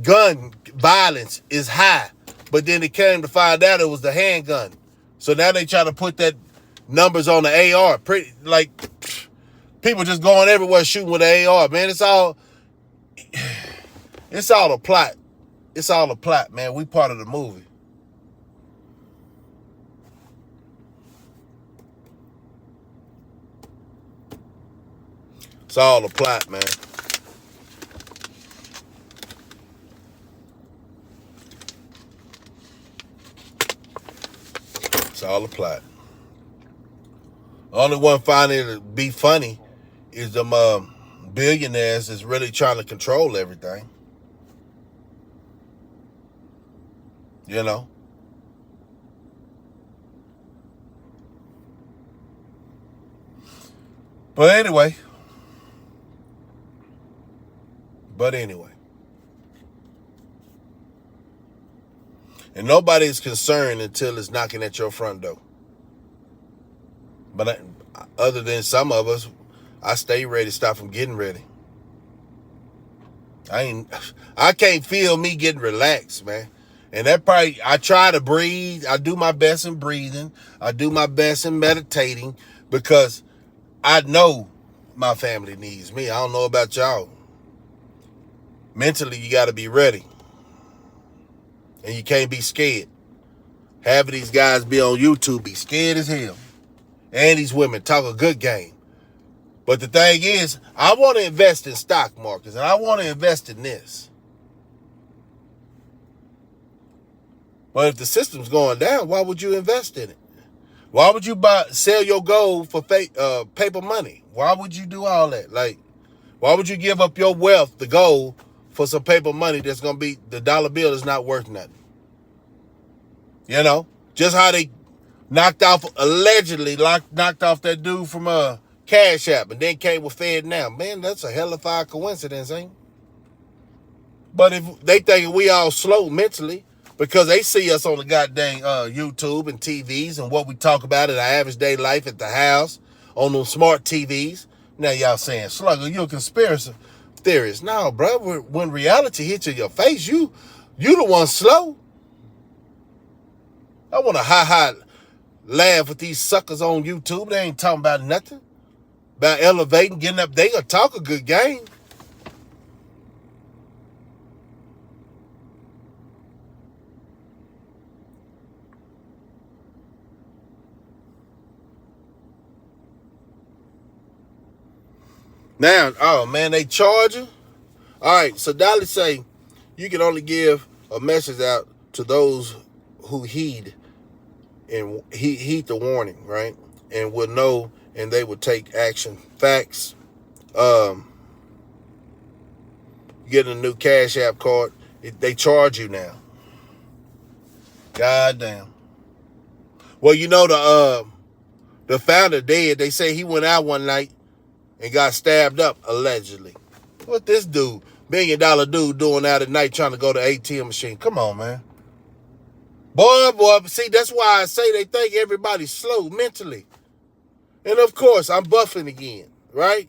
gun violence is high. But then it came to find out it was the handgun. So now they try to put that numbers on the AR. People just going everywhere shooting with the AR, man. It's all a plot. It's all a plot, man. We part of the movie. It's all a plot, man. It's all a plot. Only one finding it to be funny is them billionaires is really trying to control everything. But anyway. And nobody's concerned until it's knocking at your front door. But other than some of us, I stay ready, stop from getting ready. I can't feel me getting relaxed, man. And that probably, I try to breathe. I do my best in breathing. I do my best in meditating because I know my family needs me. I don't know about y'all. Mentally, you got to be ready. And you can't be scared. Having these guys be on YouTube be scared as hell. And these women talk a good game. But the thing is, I want to invest in stock markets, and I want to invest in this. But if the system's going down, why would you invest in it? Why would you sell your gold for paper money? Why would you do all that? Like, why would you give up your wealth, the gold, for some paper money that's going to be, the dollar bill is not worth nothing? You know, just how they allegedly knocked off that dude from Cash App and then came with FedNow. Man, that's a hell of a coincidence, ain't it? But if they think we all slow mentally because they see us on the goddamn YouTube and TVs and what we talk about in our average day life at the house on those smart TVs. Now y'all saying, Slugger, you a conspiracy theorist. No, bro. When reality hits you in your face, you the one slow. I want to laugh with these suckers on YouTube. They ain't talking about nothing. About elevating, getting up. They gonna talk a good game. Now, oh man, they charge you? All right, so Dolly say you can only give a message out to those who heed the warning, right? And would know, and they would take action. Facts. Getting a new Cash App card, they charge you now. God damn. Well, you know the founder dead. They say he went out one night and got stabbed up, allegedly. What this dude, $1 million dude, doing out at night trying to go to ATM machine? Come on, man. Boy, see, that's why I say they think everybody's slow mentally. And of course, I'm buffing again, right?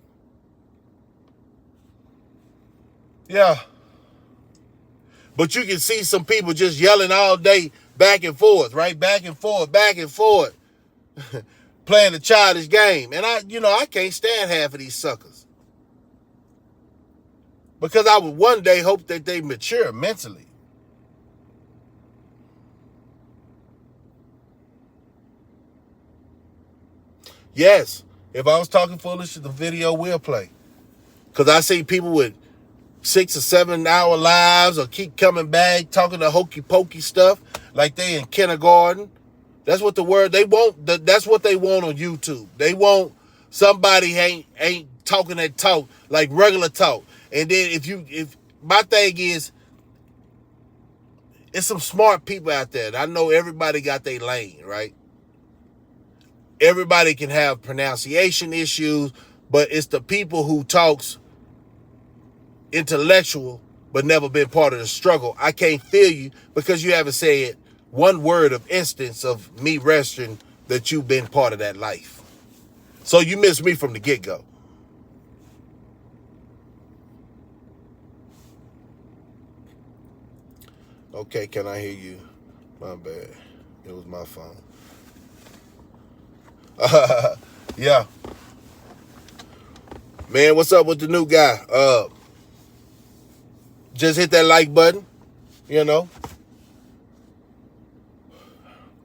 Yeah. But you can see some people just yelling all day, back and forth, right? Back and forth, playing the childish game. And I can't stand half of these suckers. Because I would one day hope that they mature mentally. Yes, if I was talking foolish, the video will play. Because I see people with 6 or 7 hour lives or keep coming back talking the hokey pokey stuff like they in kindergarten. That's what they want. That's what they want on YouTube. They want somebody ain't talking that talk like regular talk. And then if my thing is, it's some smart people out there. I know everybody got their lane, right? Everybody can have pronunciation issues, but it's the people who talks intellectual but never been part of the struggle. I can't feel you because you haven't said one word of instance of me resting that you've been part of that life. So you missed me from the get-go. Okay, can I hear you? My bad. It was my phone. Yeah. Man, what's up with the new guy? Just hit that like button, you know.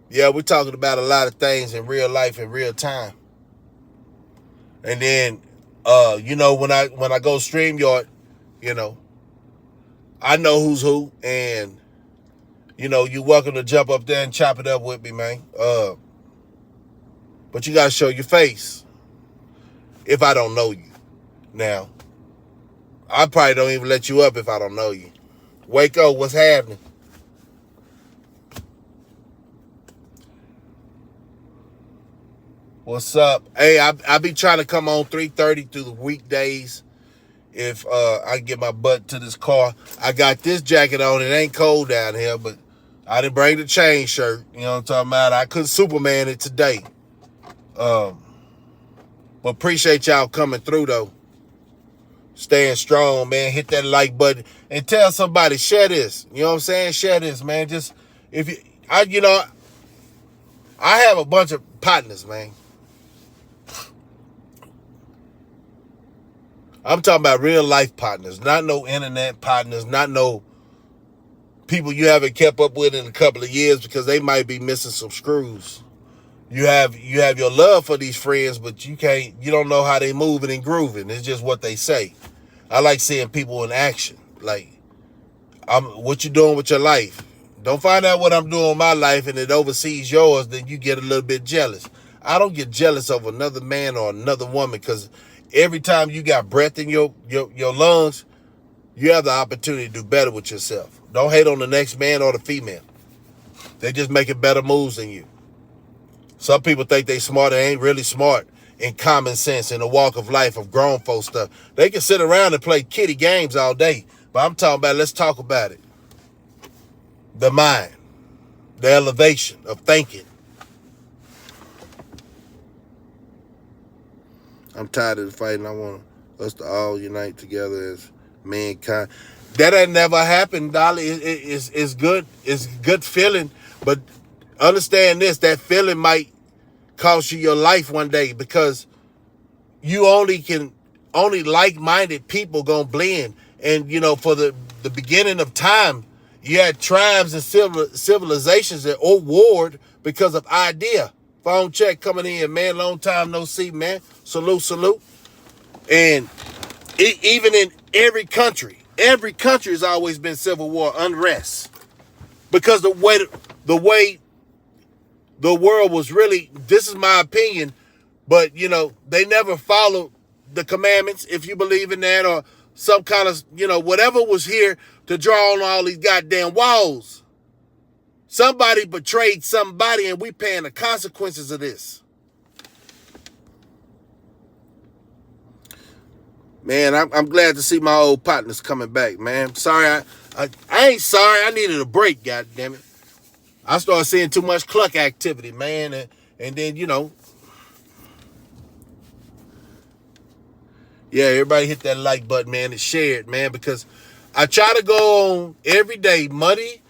Yeah, we're talking about a lot of things in real life in real time. And then when I go StreamYard, I know who's who, and you're welcome to jump up there and chop it up with me, man. But you gotta show your face if I don't know you. Now, I probably don't even let you up if I don't know you. Waco, what's happening? What's up? Hey, I be trying to come on 3:30 through the weekdays. If I can get my butt to this car. I got this jacket on. It ain't cold down here, but I didn't bring the chain shirt. You know what I'm talking about? I couldn't Superman it today. But appreciate y'all coming through, though. Staying strong, man. Hit that like button and tell somebody, share this. You know what I'm saying? Share this, man. Just, if you, I have a bunch of partners, man. I'm talking about real life partners, not no internet partners, not no people you haven't kept up with in a couple of years because they might be missing some screws. You have your love for these friends, but you don't know how they moving and grooving. It's just what they say. I like seeing people in action. Like, what you doing with your life? Don't find out what I'm doing with my life and it oversees yours, then you get a little bit jealous. I don't get jealous of another man or another woman because every time you got breath in your lungs, you have the opportunity to do better with yourself. Don't hate on the next man or the female. They just making better moves than you. Some people think they smart and ain't really smart in common sense in the walk of life of grown folk stuff. They can sit around and play kiddie games all day, but I'm talking about, let's talk about it. The mind, the elevation of thinking. I'm tired of the fighting. I want us to all unite together as mankind. That ain't never happened, Dolly. It's good. It's a good feeling, but understand this: that feeling might cost you your life one day because you only like-minded people gonna blend. And for the beginning of time, you had tribes and civilizations that warred because of idea. Phone check coming in, man. Long time no see, man. Salute. And even in every country has always been civil war, unrest. Because the way the world was really, this is my opinion, but they never followed the commandments, if you believe in that, or some kind of, whatever was here to draw on all these goddamn walls. Somebody betrayed somebody, and we paying the consequences of this. Man, I'm glad to see my old partners coming back, man. Sorry, I ain't sorry. I needed a break, goddammit. I started seeing too much cluck activity, man, and then, yeah, everybody hit that like button, man, and share it, man, because I try to go on every day, Monday,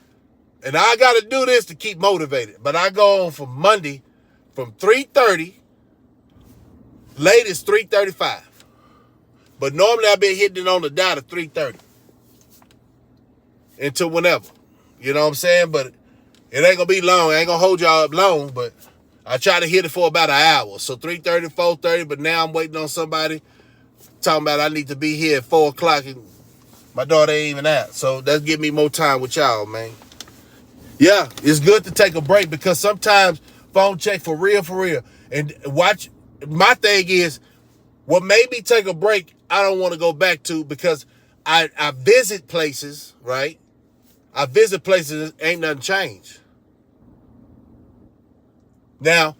and I got to do this to keep motivated, but I go on from Monday from 3:30, latest 3:35. But normally I've been hitting it on the dot at 3:30 until whenever. You know what I'm saying? But it ain't going to be long. I ain't going to hold y'all up long, but I try to hit it for about an hour. So 3:30, 4:30, but now I'm waiting on somebody talking about I need to be here at 4 o'clock and my daughter ain't even out. So that's giving me more time with y'all, man. Yeah, it's good to take a break because sometimes phone check for real. And watch, my thing is, what made me take a break, I don't want to go back to because I visit places, right? I visit places, ain't nothing changed. Now,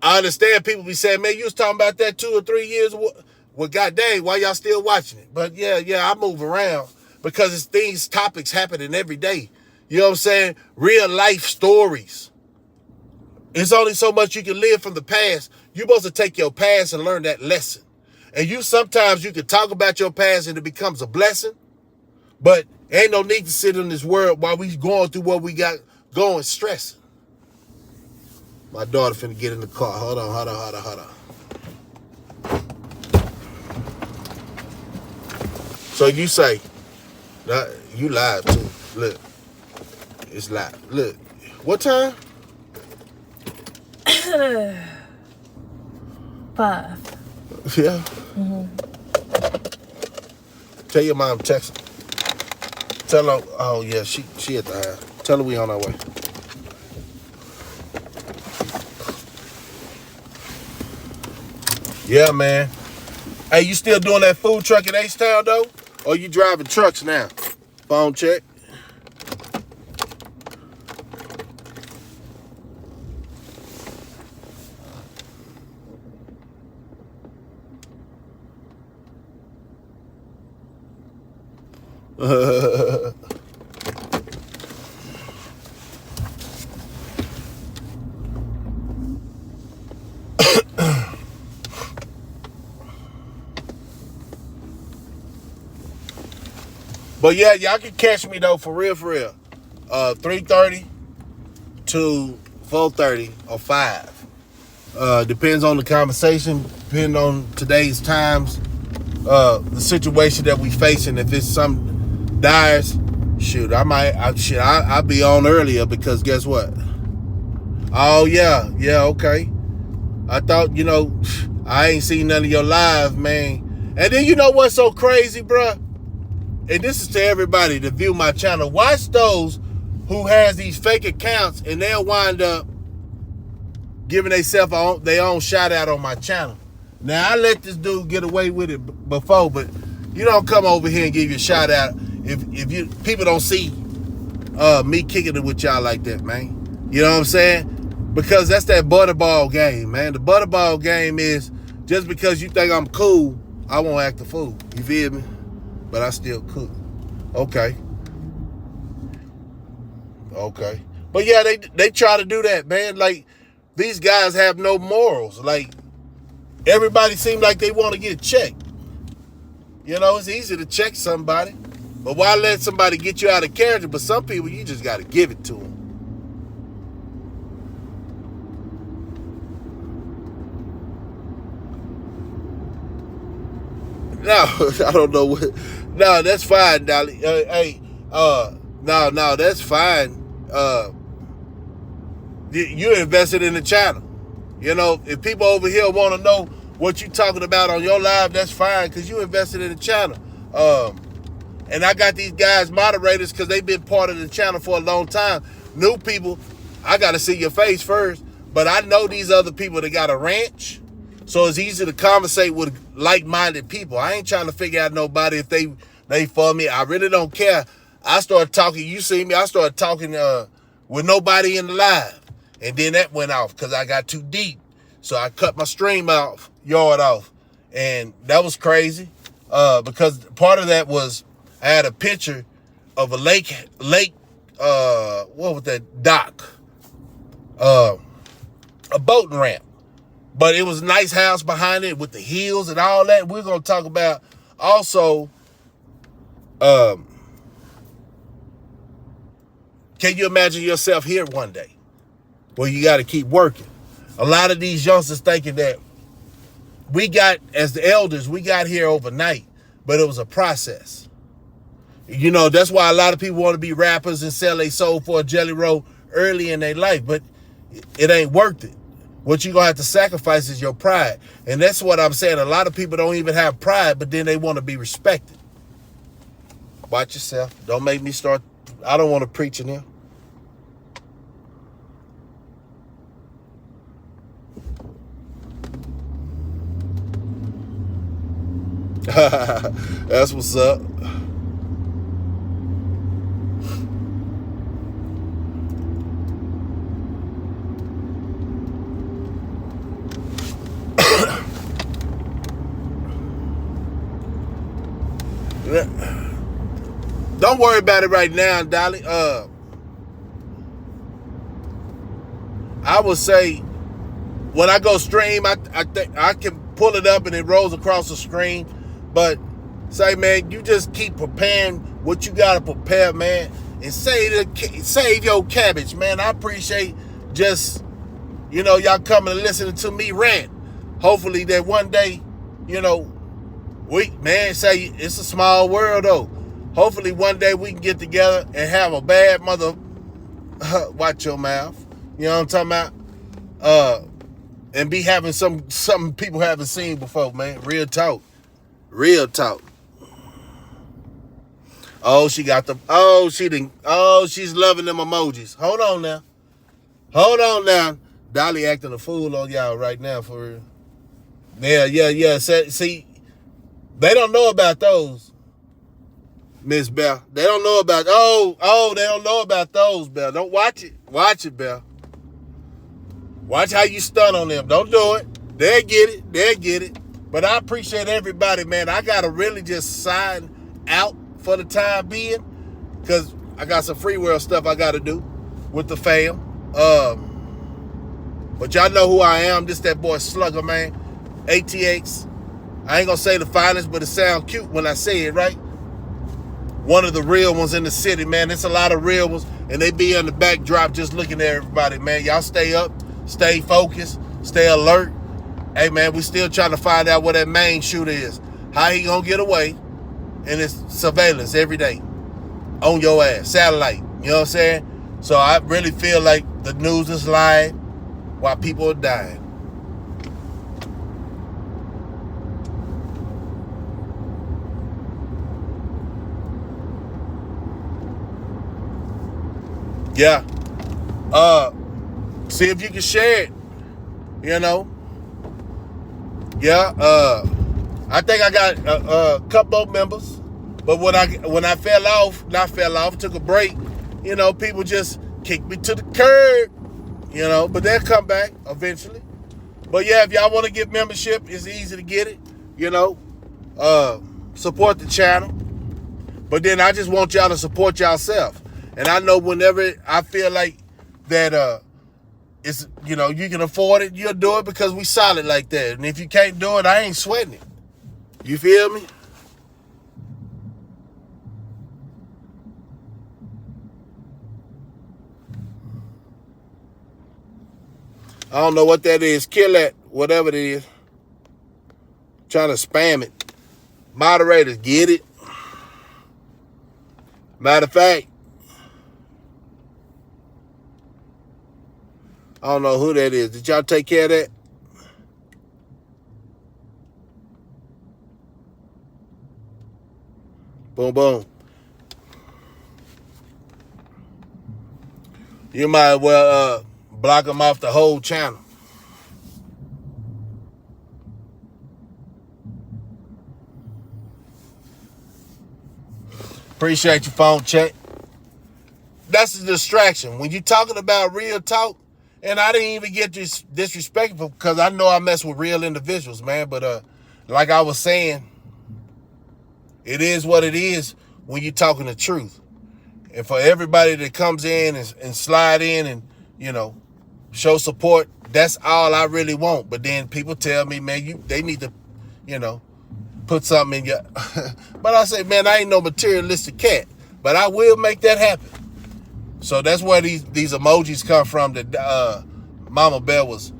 I understand people be saying, man, you was talking about that 2 or 3 years. Well, goddamn, why y'all still watching it? But yeah, I move around because it's things, topics happening every day. You know what I'm saying? Real life stories. It's only so much you can live from the past. You're supposed to take your past and learn that lesson. And sometimes you can talk about your past and it becomes a blessing, but ain't no need to sit in this world while we going through what we got going stressing. My daughter finna get in the car. Hold on. So you say, you live too. Look, it's live. Look, what time? 5. Yeah. Tell your mom text her. Tell her, oh yeah, she at the house. Tell her we on our way. Yeah, man. Hey, you still doing that food truck in H-Town though? Or you driving trucks now? Phone check. But yeah, y'all can catch me though, for real, 3:30 to 4:30 or 5. Depends on the conversation, depending on today's times, the situation that we facing. If it's some dire, shoot, I'll be on earlier, because guess what? Oh yeah, okay. I thought, I ain't seen none of your live, man. And then you know what's so crazy, bruh? And this is to everybody to view my channel. Watch those who has these fake accounts, and they'll wind up giving themselves their own shout out on my channel. Now, I let this dude get away with it before, but you don't come over here and give you a shout out if you people don't see me kicking it with y'all like that, man. You know what I'm saying? Because that's that butterball game, man. The butterball game is, just because you think I'm cool, I won't act a fool. You feel me? But I still cook. Okay. But yeah, they try to do that, man. Like, these guys have no morals. Like, everybody seems like they want to get checked. It's easy to check somebody, but why let somebody get you out of character? But some people, you just got to give it to them. No, I don't know what. No, that's fine, Dolly. No, that's fine. You invested in the channel. If people over here want to know what you talking about on your live, that's fine, because you invested in the channel. And I got these guys moderators because they've been part of the channel for a long time. New people, I got to see your face first. But I know these other people that got a ranch. So it's easy to conversate with like-minded people. I ain't trying to figure out nobody if they for me. I really don't care. I started talking, you see me, I started talking with nobody in the live. And then that went off because I got too deep. So I cut my stream yard off. And that was crazy. Because part of that was, I had a picture of a lake, what was that, dock? A boating ramp. But it was a nice house behind it with the hills and all that. We're going to talk about also, can you imagine yourself here one day? Well, you got to keep working. A lot of these youngsters thinking that as the elders, we got here overnight, but it was a process. That's why a lot of people want to be rappers and sell their soul for a jelly roll early in their life, but it ain't worth it. What you're going to have to sacrifice is your pride. And that's what I'm saying. A lot of people don't even have pride, but then they want to be respected. Watch yourself. Don't make me start. I don't want to preach in here. That's what's up. Don't worry about it right now, Dolly. I would say when I go stream, I think I can pull it up and it rolls across the screen. But say, man, you just keep preparing what you gotta prepare, man, and save your cabbage, man. I appreciate just y'all coming and listening to me rant. Hopefully that one day, say it's a small world though. Hopefully one day we can get together and have a bad mother. Watch your mouth. You know what I'm talking about? And be having something people haven't seen before, man. Real talk. Oh, she got the. Oh, she didn't. Oh, she's loving them emojis. Hold on now. Dolly acting a fool on y'all right now for real. Yeah. See, they don't know about those, Miss Bell. They don't know about. They don't know about those, Bell. Don't watch it. Watch it, Bell. Watch how you stun on them. Don't do it. They'll get it. But I appreciate everybody, man. I gotta really just sign out for the time being, because I got some free world stuff I got to do with the fam. But y'all know who I am. This that boy Slugger, man. ATX. I ain't gonna say the finest, but it sound cute when I say it, right? One of the real ones in the city, man. There's a lot of real ones, and they be on the backdrop just looking at everybody, man. Y'all stay up, stay focused, stay alert. Hey, man, we still trying to find out where that main shooter is. How he gonna get away? And it's surveillance every day on your ass, satellite. You know what I'm saying? So I really feel like the news is lying while people are dying. Yeah. See if you can share it. You know. Yeah. I think I got a couple of members, but when I fell off, took a break. You know, people just kicked me to the curb. You know, but they'll come back eventually. But yeah, if y'all want to get membership, it's easy to get it. You know, support the channel. But then I just want y'all to support yourself. And I know whenever I feel like that it's, you know, you can afford it, you'll do it because we solid like that. And if you can't do it, I ain't sweating it. You feel me? I don't know what that is. Kill that, whatever it is. Trying to spam it. Moderators, get it. Matter of fact, I don't know who that is. Did y'all take care of that? Boom, boom. You might as well block them off the whole channel. Appreciate your phone check. That's a distraction. When you're talking about real talk, and I didn't even get this disrespectful because I know I mess with real individuals, man. But like I was saying, it is what it is when you're talking the truth. And for everybody that comes in and slide in and, you know, show support, that's all I really want. But then people tell me, man, they need to, you know, put something in your... But I say, man, I ain't no materialistic cat. But I will make that happen. So that's where these emojis come from that Mama Bear was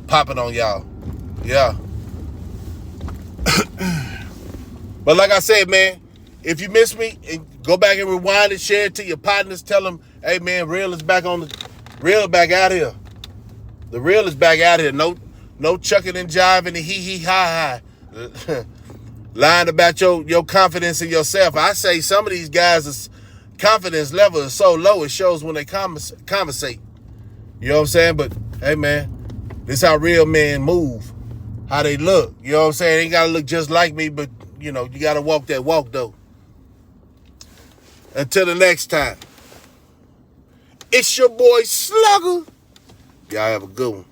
popping on y'all. Yeah. But like I said, man, if you miss me, go back and rewind it, share it to your partners. Tell them, hey, man, real is back out here. The real is back out here. No chucking and jiving and hee-hee-ha-ha. Lying about your confidence in yourself. I say some of these guys' confidence level is so low, it shows when they conversate. You know what I'm saying? But, hey, man, this how real men move. How they look. You know what I'm saying? They ain't got to look just like me, but, you know, you got to walk that walk, though. Until the next time, it's your boy Slugger. Y'all have a good one.